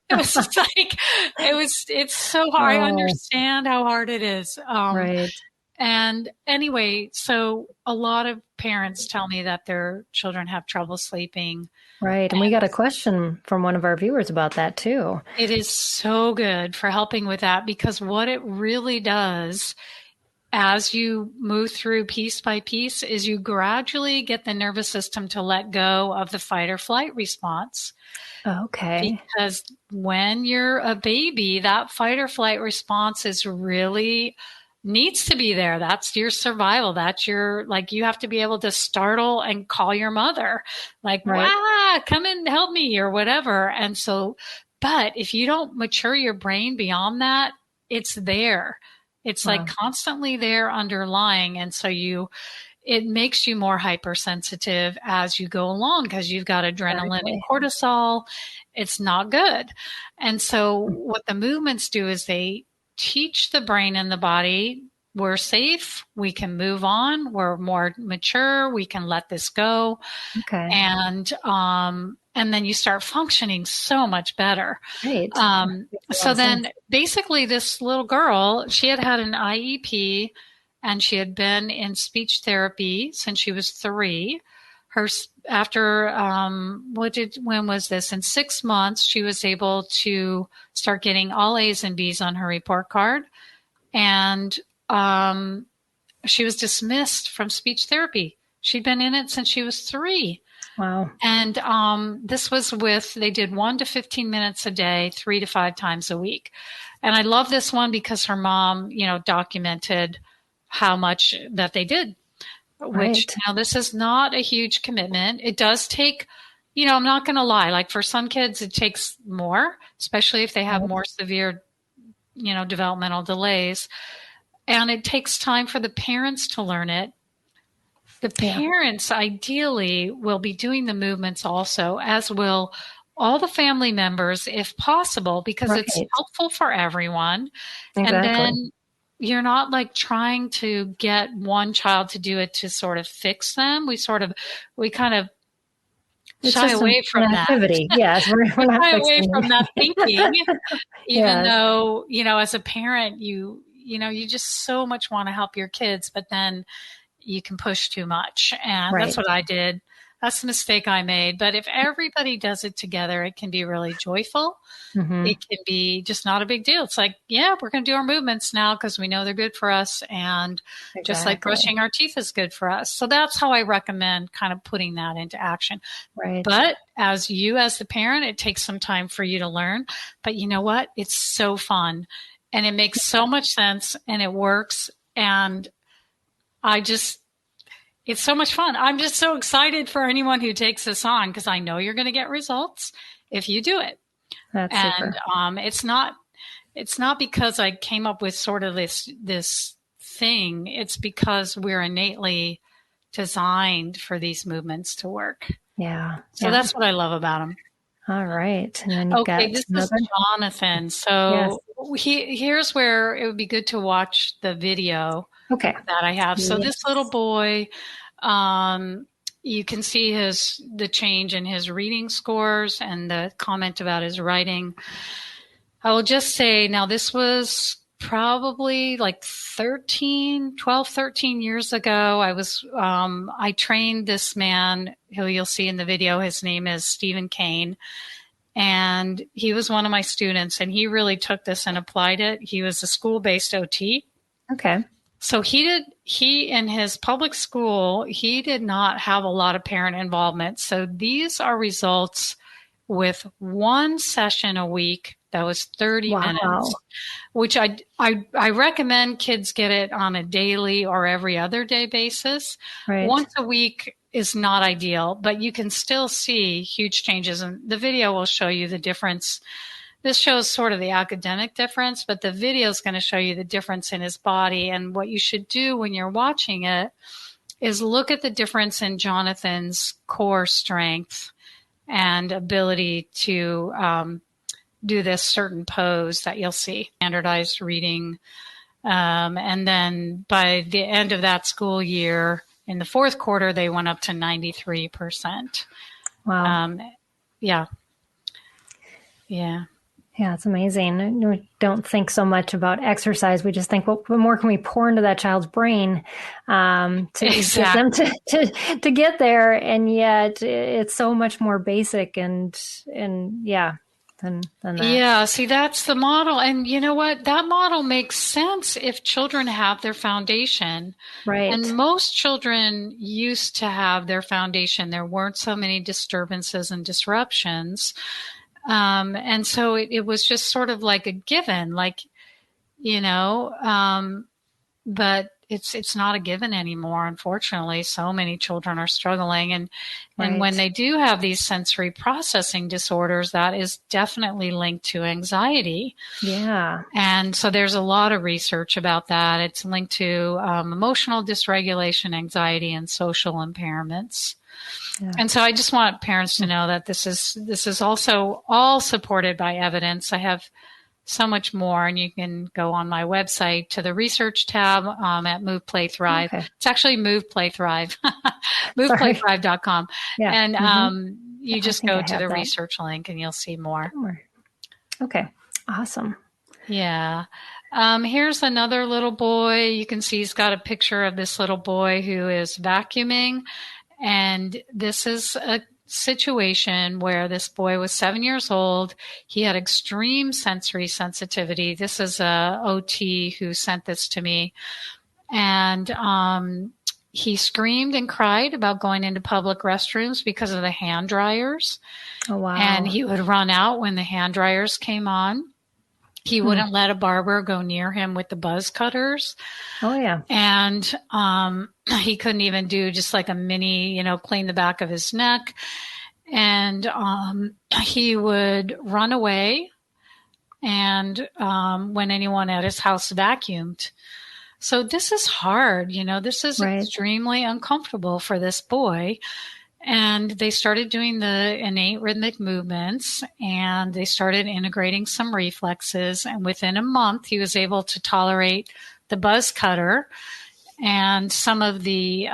Speaker 5: it was just like, it's so hard. I understand how hard it is.
Speaker 3: Right.
Speaker 5: And anyway, so a lot of parents tell me that their children have trouble sleeping.
Speaker 3: Right. And we got a question from one of our viewers about that too.
Speaker 5: It is so good for helping with that, because what it really does as you move through piece by piece is you gradually get the nervous system to let go of the fight or flight response.
Speaker 3: Okay.
Speaker 5: Because when you're a baby, that fight or flight response is really needs to be there. That's your survival. That's your, you have to be able to startle and call your mother, come and help me or whatever. And so, but if you don't mature your brain beyond that, it's there. It's constantly there underlying. And so it makes you more hypersensitive as you go along because you've got adrenaline and cortisol. It's not good. And so what the movements do is they teach the brain and the body, we're safe, we can move on, we're more mature, we can let this go.
Speaker 3: Okay.
Speaker 5: And then you start functioning so much better.
Speaker 3: Right.
Speaker 5: So then basically this little girl, she had an IEP and she had been in speech therapy since she was 3. When was this? In 6 months, she was able to start getting all A's and B's on her report card. And she was dismissed from speech therapy. She'd been in it since she was 3.
Speaker 3: Wow.
Speaker 5: And this was they did 1 to 15 minutes a day, 3 to 5 times a week. And I love this one because her mom, documented how much that they did. Which now this is not a huge commitment. It does take, I'm not going to lie, for some kids, it takes more, especially if they have more severe, developmental delays. And it takes time for the parents to learn it. The parents ideally will be doing the movements also, as will all the family members, if possible, because it's helpful for everyone.
Speaker 3: Exactly.
Speaker 5: And then you're not trying to get one child to do it to sort of fix them. We kind of shy away from that.
Speaker 3: Yes, we're not
Speaker 5: shy away from that thinking, even though, as a parent, you just so much want to help your kids, but then you can push too much. And that's what I did. That's the mistake I made. But if everybody does it together, it can be really joyful.
Speaker 3: Mm-hmm.
Speaker 5: It can be just not a big deal. It's like, yeah, we're going to do our movements now because we know they're good for us. And just like brushing our teeth is good for us. So that's how I recommend kind of putting that into action.
Speaker 3: Right.
Speaker 5: But as the parent, it takes some time for you to learn. But you know what? It's so fun and it makes so much sense and it works. And it's so much fun. I'm just so excited for anyone who takes this on because I know you're going to get results if you do it.
Speaker 3: That's
Speaker 5: and
Speaker 3: super.
Speaker 5: It's not because I came up with sort of this thing. It's because we're innately designed for these movements to work.
Speaker 3: Yeah.
Speaker 5: So that's what I love about them.
Speaker 3: All right. And then you've got
Speaker 5: this is Jonathan. So here's where it would be good to watch the video that I have. So this little boy, you can see the change in his reading scores and the comment about his writing. I will just say now this was probably like 13 years ago. I trained this man who you'll see in the video. His name is Stephen Kane. And he was one of my students and he really took this and applied it. He was a school-based OT.
Speaker 3: Okay.
Speaker 5: So he in his public school, he did not have a lot of parent involvement. So these are results with one session a week. That was 30 minutes, which I recommend kids get it on a daily or every other day basis.
Speaker 3: Right.
Speaker 5: Once a week is not ideal, but you can still see huge changes. And the video will show you the difference. This shows sort of the academic difference, but the video is going to show you the difference in his body. And what you should do when you're watching it is look at the difference in Jonathan's core strength and ability to do this certain pose that you'll see, standardized reading. And then by the end of that school year, in the fourth quarter, they went up to 93%.
Speaker 3: Wow.
Speaker 5: Yeah.
Speaker 3: Yeah, it's amazing. We don't think so much about exercise. We just think, well, what more can we pour into that child's brain to get them to get there? And yet it's so much more basic and than that.
Speaker 5: Yeah, see, that's the model. And you know what? That model makes sense if children have their foundation.
Speaker 3: Right.
Speaker 5: And most children used to have their foundation. There weren't so many disturbances and disruptions. And so it was just sort of like a given, but it's not a given anymore. Unfortunately, so many children are struggling. And when they do have these sensory processing disorders, that is definitely linked to anxiety.
Speaker 3: Yeah.
Speaker 5: And so there's a lot of research about that. It's linked to emotional dysregulation, anxiety, and social impairments. Yeah. And so I just want parents to know that this is also all supported by evidence. I have so much more, and you can go on my website to the research tab at Move, Play, Thrive. Okay. It's actually Move, Play, Thrive, moveplaythrive.com. Yeah. And you just go to the research link and you'll see more.
Speaker 3: Okay. Awesome.
Speaker 5: Yeah. Here's another little boy. You can see he's got a picture of this little boy who is vacuuming. And this is a situation where this boy was 7 years old. He had extreme sensory sensitivity. This is a OT who sent this to me. And he screamed and cried about going into public restrooms because of the hand dryers.
Speaker 3: Oh, wow.
Speaker 5: And he would run out when the hand dryers came on. He wouldn't let a barber go near him with the buzz cutters.
Speaker 3: Oh, yeah.
Speaker 5: And he couldn't even do just like a mini, clean the back of his neck. And he would run away and when anyone at his house vacuumed. So this is hard. This is extremely uncomfortable for this boy. And they started doing the innate rhythmic movements, and they started integrating some reflexes. And within a month, he was able to tolerate the buzz cutter and some of the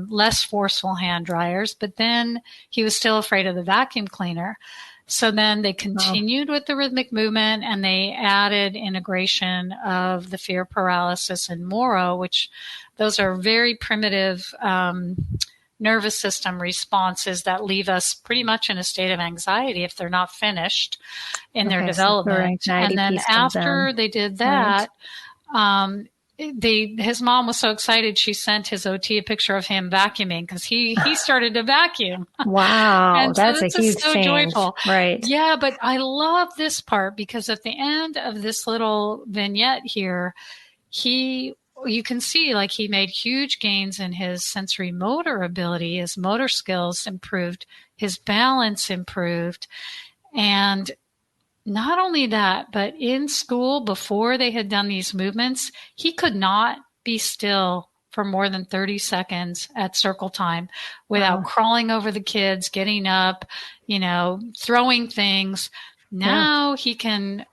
Speaker 5: less forceful hand dryers. But then he was still afraid of the vacuum cleaner. So then they continued with the rhythmic movement, and they added integration of the fear paralysis and Moro, which those are very primitive nervous system responses that leave us pretty much in a state of anxiety if they're not finished in their development. And then after they did that, his mom was so excited she sent his OT a picture of him vacuuming because he started to vacuum.
Speaker 3: Wow,
Speaker 5: and
Speaker 3: that's
Speaker 5: so
Speaker 3: a huge
Speaker 5: so
Speaker 3: change.
Speaker 5: Joyful.
Speaker 3: Right.
Speaker 5: Yeah, but I love this part because at the end of this little vignette here, you can see like he made huge gains in his sensory motor ability. His motor skills improved, his balance improved, and not only that, but in school, before they had done these movements, he could not be still for more than 30 seconds at circle time without crawling over the kids, getting up, throwing things. Now he can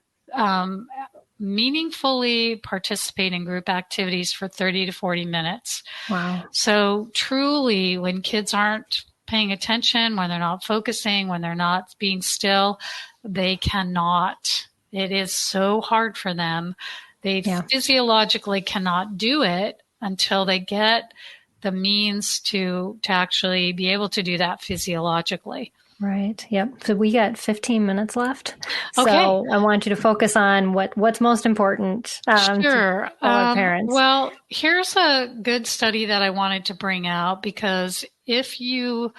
Speaker 5: meaningfully participate in group activities for 30 to 40 minutes.
Speaker 3: Wow.
Speaker 5: So truly, when kids aren't paying attention, when they're not focusing, when they're not being still, they cannot. It is so hard for them. They physiologically cannot do it until they get the means to actually be able to do that physiologically.
Speaker 3: Right. Yep. So we got 15 minutes left.
Speaker 5: Okay.
Speaker 3: So I want you to focus on what's most important
Speaker 5: sure.
Speaker 3: to our parents.
Speaker 5: Well, here's a good study that I wanted to bring out because if you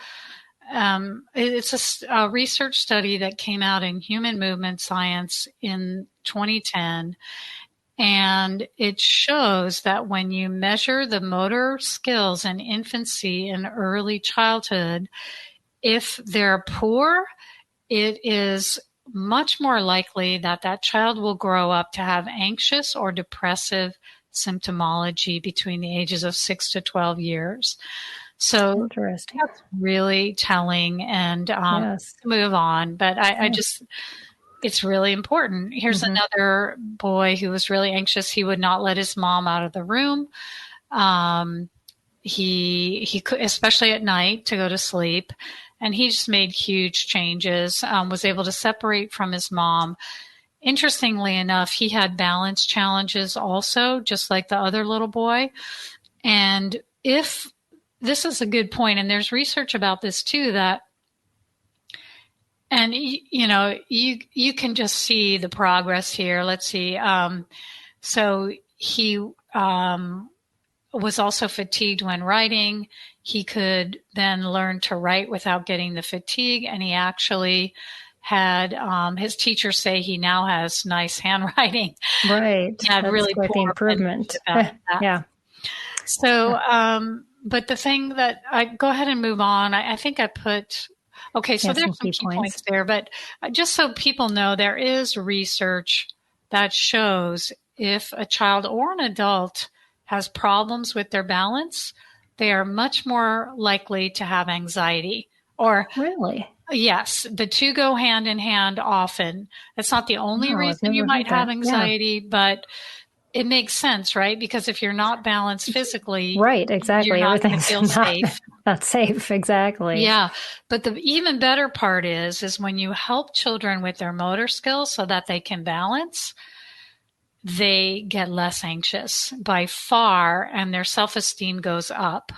Speaker 5: it's a research study that came out in Human Movement Science in 2010, and it shows that when you measure the motor skills in infancy and early childhood, if they're poor, it is much more likely that child will grow up to have anxious or depressive symptomology between the ages of 6 to 12 years. So
Speaker 3: interesting.
Speaker 5: That's really telling, and move on. But I just, it's really important. Here's another boy who was really anxious. He would not let his mom out of the room. He could, especially at night, to go to sleep. And he just made huge changes, was able to separate from his mom. Interestingly enough, he had balance challenges also, just like the other little boy. And this is a good point, and there's research about this too, and you can just see the progress here. Let's see. So he was also fatigued when writing. He could then learn to write without getting the fatigue, and he actually had his teachers say he now has nice handwriting.
Speaker 3: Right.
Speaker 5: He had
Speaker 3: That's
Speaker 5: really
Speaker 3: quite the improvement. Yeah.
Speaker 5: So, but the thing that I go ahead and move on, I think I put, okay, so there's some key points there, but just so people know, there is research that shows if a child or an adult has problems with their balance, they are much more likely to have anxiety. Or
Speaker 3: really?
Speaker 5: Yes, the two go hand in hand often. That's not the only reason you might have anxiety, but it makes sense, right? Because if you're not balanced physically,
Speaker 3: right, exactly,
Speaker 5: you're not going to
Speaker 3: everything's
Speaker 5: feel safe.
Speaker 3: Not safe, exactly.
Speaker 5: Yeah, but the even better part is when you help children with their motor skills so that they can balance, they get less anxious by far, and their self-esteem goes up.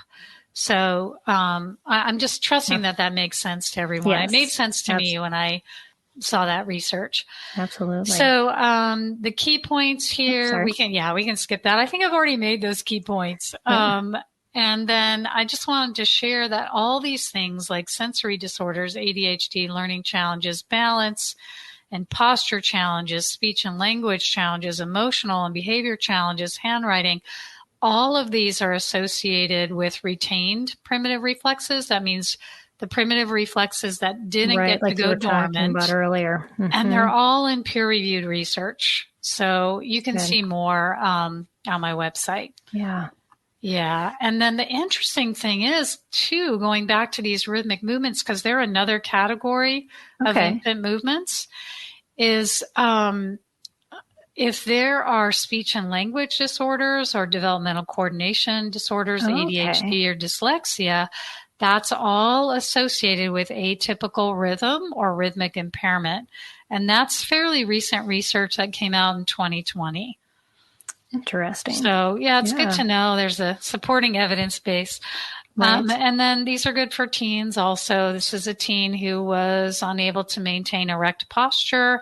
Speaker 5: So I'm just trusting that makes sense to everyone.
Speaker 3: Yes.
Speaker 5: It made sense to me when I saw that research.
Speaker 3: Absolutely.
Speaker 5: So the key points here, we can skip that. I think I've already made those key points. And then I just wanted to share that all these things like sensory disorders, ADHD, learning challenges, balance and posture challenges, speech and language challenges, emotional and behavior challenges, handwriting, all of these are associated with retained primitive reflexes. That means the primitive reflexes that didn't get to go dormant.
Speaker 3: About earlier.
Speaker 5: And they're all in peer-reviewed research. So you can see more on my website.
Speaker 3: Yeah.
Speaker 5: Yeah. And then the interesting thing is, too, going back to these rhythmic movements, because they're another category of infant movements, is if there are speech and language disorders or developmental coordination disorders, ADHD or dyslexia, that's all associated with atypical rhythm or rhythmic impairment. And that's fairly recent research that came out in 2020.
Speaker 3: Interesting.
Speaker 5: So, it's good to know there's a supporting evidence base.
Speaker 3: Right.
Speaker 5: And then these are good for teens also. This is a teen who was unable to maintain erect posture,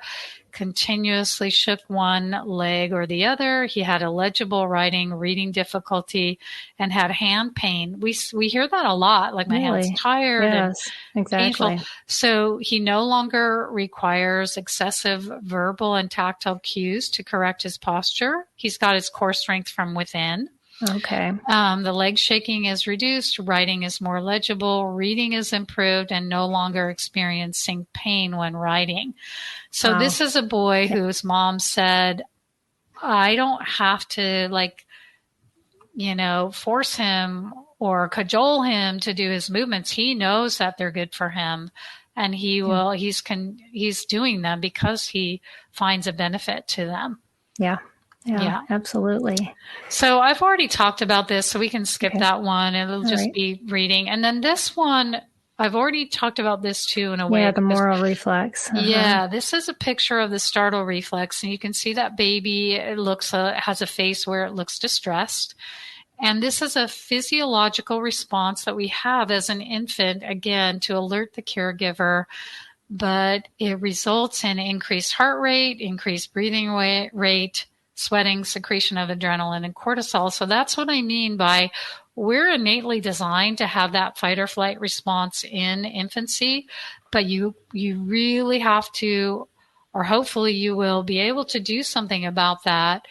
Speaker 5: continuously shook one leg or the other. He had illegible writing, reading difficulty, and had hand pain. We hear that a lot, like my hand's tired and
Speaker 3: exactly.
Speaker 5: painful. So he no longer requires excessive verbal and tactile cues to correct his posture. He's got his core strength from within.
Speaker 3: Okay.
Speaker 5: The leg shaking is reduced, writing is more legible, reading is improved, and no longer experiencing pain when writing. So this is a boy whose mom said, I don't have to force him or cajole him to do his movements. He knows that they're good for him, and he's doing them because he finds a benefit to them.
Speaker 3: Yeah, absolutely.
Speaker 5: So I've already talked about this, so we can skip that one. It'll just be reading. And then this one, I've already talked about this too in a way.
Speaker 3: Yeah, the moral reflex.
Speaker 5: Yeah, this is a picture of the startle reflex, and you can see that baby has a face where it looks distressed. And this is a physiological response that we have as an infant, again, to alert the caregiver. But it results in increased heart rate, increased breathing rate, sweating, secretion of adrenaline and cortisol. So that's what I mean by we're innately designed to have that fight or flight response in infancy, but you really have to, or hopefully you will be able to do something about that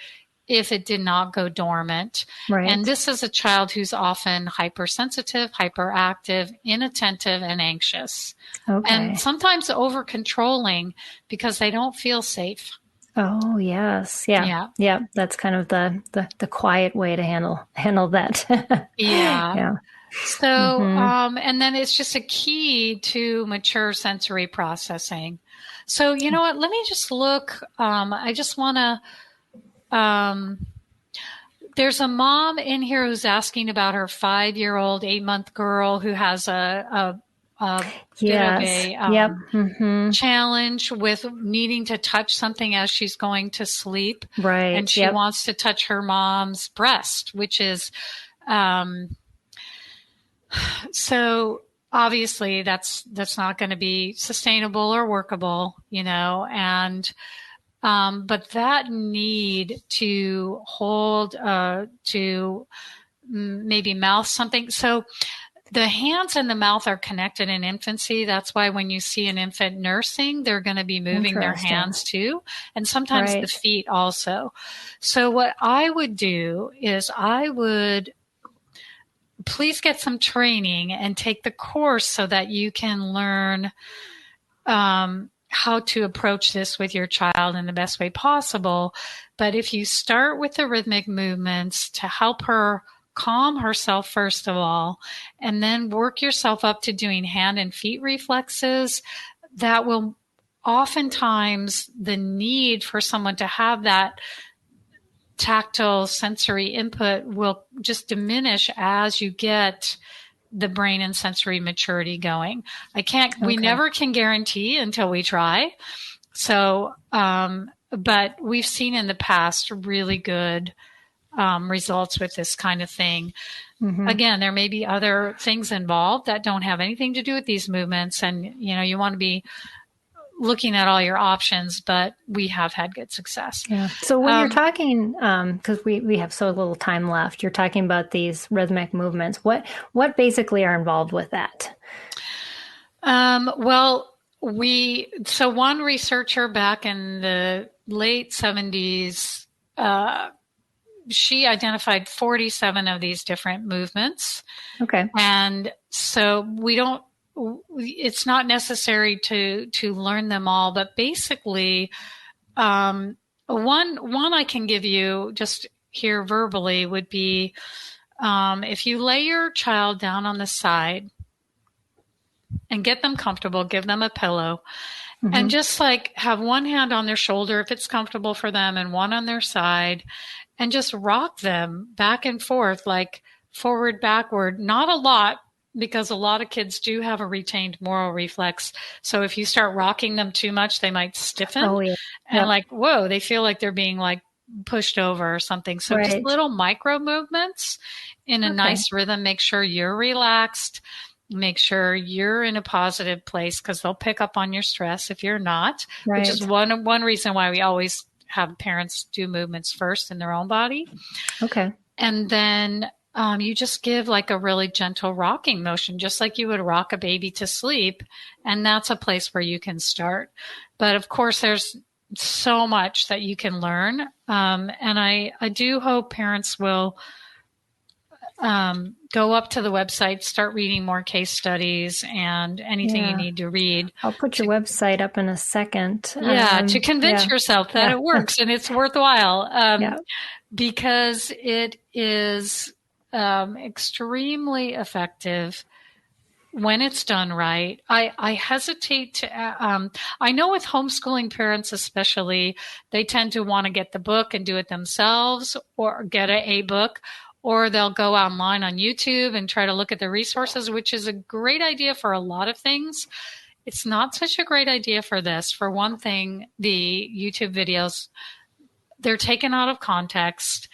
Speaker 5: if it did not go dormant.
Speaker 3: Right.
Speaker 5: And this is a child who's often hypersensitive, hyperactive, inattentive, and anxious.
Speaker 3: Okay.
Speaker 5: And sometimes over-controlling because they don't feel safe.
Speaker 3: Oh, yes. Yeah. That's kind of the quiet way to handle that.
Speaker 5: Yeah. So, and then it's just a key to mature sensory processing. So, you know what? Let me just look. I just want to, there's a mom in here who's asking about her 5-year-old, 8-month girl who has a challenge with needing to touch something as she's going to sleep.
Speaker 3: Right.
Speaker 5: And she wants to touch her mom's breast, which is, so obviously that's not going to be sustainable or workable, and, but that need to hold, to maybe mouth something. So the hands and the mouth are connected in infancy. That's why when you see an infant nursing, they're going to be moving their hands too, and sometimes the feet also. So what I would do is please get some training and take the course so that you can learn how to approach this with your child in the best way possible. But if you start with the rhythmic movements to help her calm herself first of all, and then work yourself up to doing hand and feet reflexes, that will oftentimes the need for someone to have that tactile sensory input will just diminish as you get the brain and sensory maturity going. We never can guarantee until we try. So, but we've seen in the past really good results with this kind of thing. Again, there may be other things involved that don't have anything to do with these movements, and you want to be looking at all your options, but we have had good success.
Speaker 3: Yeah. So when you're talking, because we have so little time left, you're talking about these rhythmic movements. What basically are involved with that?
Speaker 5: Well, one researcher back in the late 70s, she identified 47 of these different movements.
Speaker 3: Okay.
Speaker 5: And so it's not necessary to learn them all, but basically, one I can give you just here verbally would be, if you lay your child down on the side and get them comfortable, give them a pillow, and just have one hand on their shoulder if it's comfortable for them and one on their side, and just rock them back and forth, like forward, backward, not a lot, because a lot of kids do have a retained moral reflex. So if you start rocking them too much, they might stiffen.
Speaker 3: Oh, yeah.
Speaker 5: And whoa, they feel like they're being pushed over or something. So
Speaker 3: Right.
Speaker 5: just little micro movements in a nice rhythm. Make sure you're relaxed. Make sure you're in a positive place, because they'll pick up on your stress if you're not, which is one reason why we always have parents do movements first in their own body.
Speaker 3: Okay.
Speaker 5: And then you just give like a really gentle rocking motion, just like you would rock a baby to sleep. And that's a place where you can start. But of course, there's so much that you can learn. And I do hope parents will go up to the website, start reading more case studies and anything you need to read.
Speaker 3: I'll put your website up in a second.
Speaker 5: To convince yourself that it works and it's worthwhile. Because it is extremely effective when it's done right. I hesitate to, I know with homeschooling parents especially, they tend to want to get the book and do it themselves, or get a book, or they'll go online on YouTube and try to look at the resources, which is a great idea for a lot of things. It's not such a great idea for this. For one thing, the YouTube videos, they're taken out of context.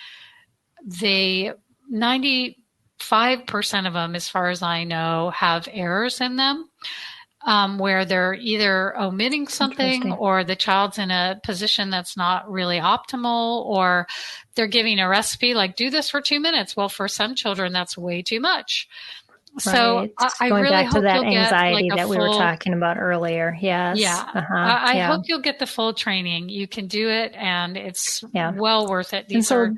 Speaker 5: 95% of them, as far as I know, have errors in them, where they're either omitting something, or the child's in a position that's not really optimal, or they're giving a recipe like, do this for 2 minutes. Well, for some children, that's way too much. So I
Speaker 3: going
Speaker 5: really
Speaker 3: back
Speaker 5: hope
Speaker 3: to that
Speaker 5: you'll
Speaker 3: anxiety
Speaker 5: get like
Speaker 3: that we were talking about earlier. Yes.
Speaker 5: Yeah. I hope you'll get the full training. You can do it, and it's well worth it. These are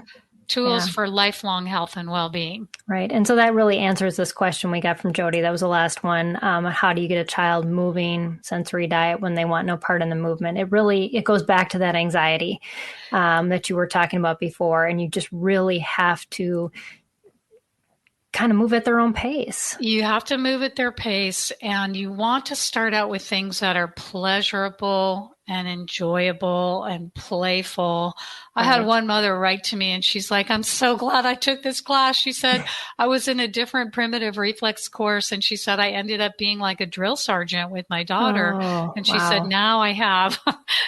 Speaker 5: tools for lifelong health and well-being.
Speaker 3: Right. And so that really answers this question we got from Jody. That was the last one. How do you get a child moving, sensory diet, when they want no part in the movement? It goes back to that anxiety that you were talking about before. And you just really have to kind of move at their own pace.
Speaker 5: You have to move at their pace, and you want to start out with things that are pleasurable and enjoyable and playful. I had one mother write to me, and she's like, I'm so glad I took this class. She said, I was in a different primitive reflex course, and she said, I ended up being like a drill sergeant with my daughter. And she said, now I have,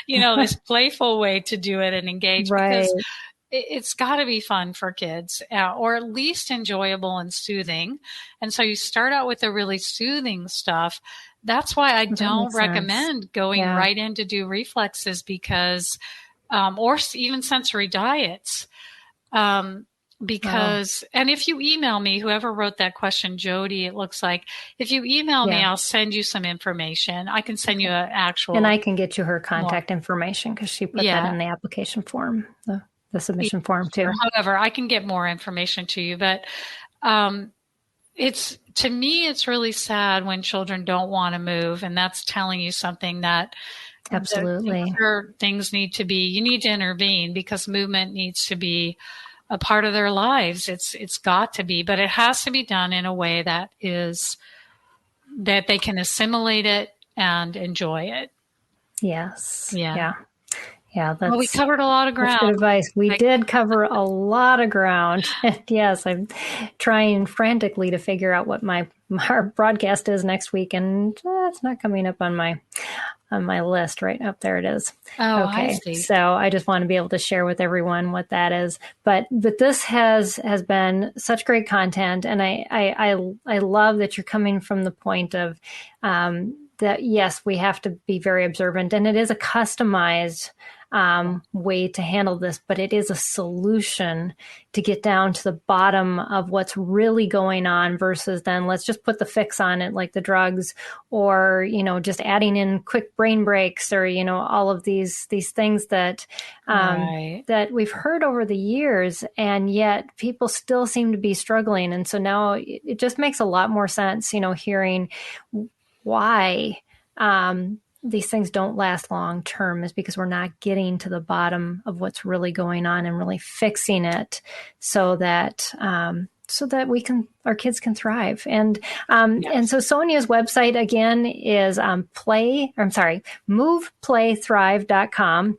Speaker 5: this playful way to do it and engage, because it's got to be fun for kids, or at least enjoyable and soothing. And so you start out with the really soothing stuff. That's why I don't recommend going right in to do reflexes, because, or even sensory diets. Because, and if you email me, whoever wrote that question, Jody, it looks like, if you email me, I'll send you some information. I can send you an actual.
Speaker 3: And I can get you her contact information, because she put that in the application form. The submission form too.
Speaker 5: However, I can get more information to you, but to me, it's really sad when children don't want to move, and that's telling you something that
Speaker 3: absolutely
Speaker 5: things need to be. You need to intervene, because movement needs to be a part of their lives. It's got to be, but it has to be done in a way that they can assimilate it and enjoy it.
Speaker 3: Yes.
Speaker 5: Yeah.
Speaker 3: Yeah,
Speaker 5: we covered a lot of ground.
Speaker 3: That's good advice. We did cover a lot of ground. Yes, I'm trying frantically to figure out what our broadcast is next week, and it's not coming up on my list. Right up there it is.
Speaker 5: Oh,
Speaker 3: okay.
Speaker 5: I see.
Speaker 3: So I just want to be able to share with everyone what that is. But this has been such great content, and I love that you're coming from the point of that. Yes, we have to be very observant, and it is a customized way to handle this, but it is a solution to get down to the bottom of what's really going on, versus then let's just put the fix on it, like the drugs, or, just adding in quick brain breaks, or, all of these things that, that we've heard over the years, and yet people still seem to be struggling. And so now it just makes a lot more sense, hearing why, these things don't last long term, is because we're not getting to the bottom of what's really going on and really fixing it, so that our kids can thrive. And and so Sonia's website again is moveplaythrive.com.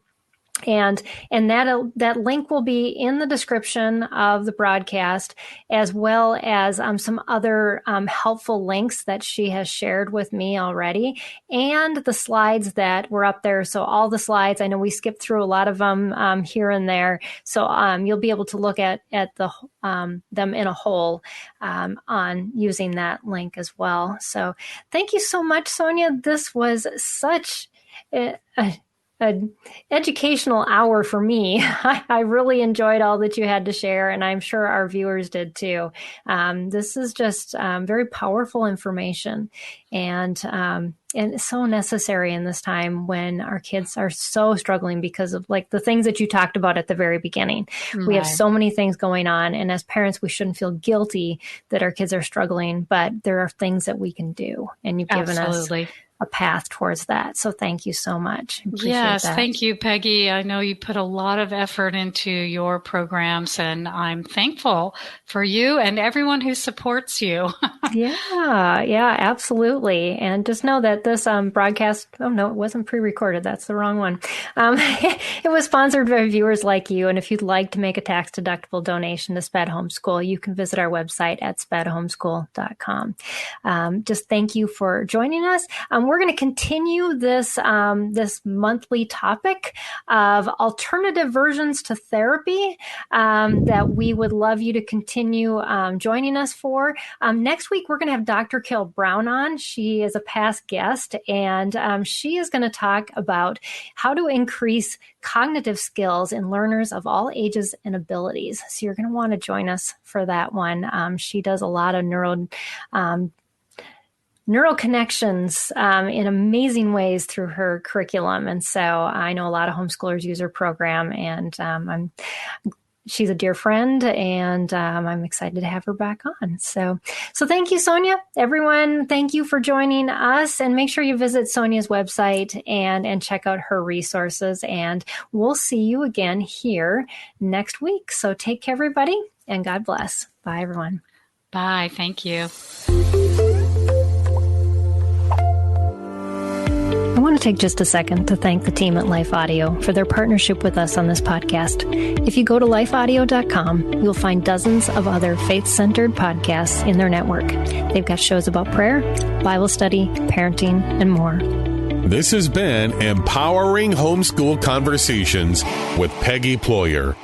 Speaker 3: And that link will be in the description of the broadcast, as well as some other helpful links that she has shared with me already, and the slides that were up there. So all the slides, I know we skipped through a lot of them here and there. So you'll be able to look at them in a whole on using that link as well. So thank you so much, Sonia. This was such an educational hour for me. I really enjoyed all that you had to share, and I'm sure our viewers did too. This is just very powerful information, and so necessary in this time when our kids are so struggling because of like the things that you talked about at the very beginning. Right. We have so many things going on, and as parents, we shouldn't feel guilty that our kids are struggling, but there are things that we can do, and you've given us a path towards that. So thank you so much.
Speaker 5: Yes, thank you, Peggy. I know you put a lot of effort into your programs, and I'm thankful for you and everyone who supports you.
Speaker 3: Yeah, absolutely. And just know that this broadcast, oh no, it wasn't pre-recorded. That's the wrong one. It was sponsored by viewers like you. And if you'd like to make a tax-deductible donation to SPED Homeschool, you can visit our website at spedhomeschool.com. Just thank you for joining us. We're going to continue this monthly topic of alternative versions to therapy that we would love you to continue joining us for. Next week, we're going to have Dr. Carol Brown on. She is a past guest, and she is going to talk about how to increase cognitive skills in learners of all ages and abilities. So you're going to want to join us for that one. She does a lot of neural connections in amazing ways through her curriculum. And so I know a lot of homeschoolers use her program, and she's a dear friend, and I'm excited to have her back on. So thank you, Sonia. Everyone, thank you for joining us, and make sure you visit Sonia's website and check out her resources, and we'll see you again here next week. So take care, everybody, and God bless. Bye, everyone.
Speaker 5: Bye. Thank you.
Speaker 3: I want to take just a second to thank the team at Life Audio for their partnership with us on this podcast. If you go to lifeaudio.com, you'll find dozens of other faith-centered podcasts in their network. They've got shows about prayer, Bible study, parenting, and more.
Speaker 2: This has been Empowering Homeschool Conversations with Peggy Ployer.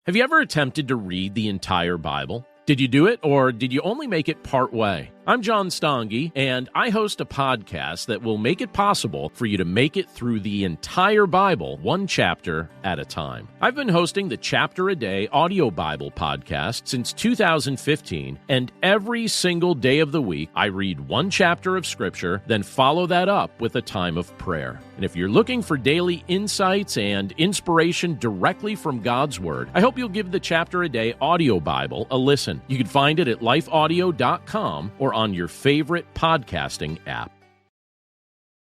Speaker 11: Have you ever attempted to read the entire Bible? Did you do it, or did you only make it part way? I'm John Stange, and I host a podcast that will make it possible for you to make it through the entire Bible, one chapter at a time. I've been hosting the Chapter a Day audio Bible podcast since 2015, and every single day of the week, I read one chapter of Scripture, then follow that up with a time of prayer. And if you're looking for daily insights and inspiration directly from God's Word, I hope you'll give the Chapter a Day audio Bible a listen. You can find it at lifeaudio.com or on your favorite podcasting app.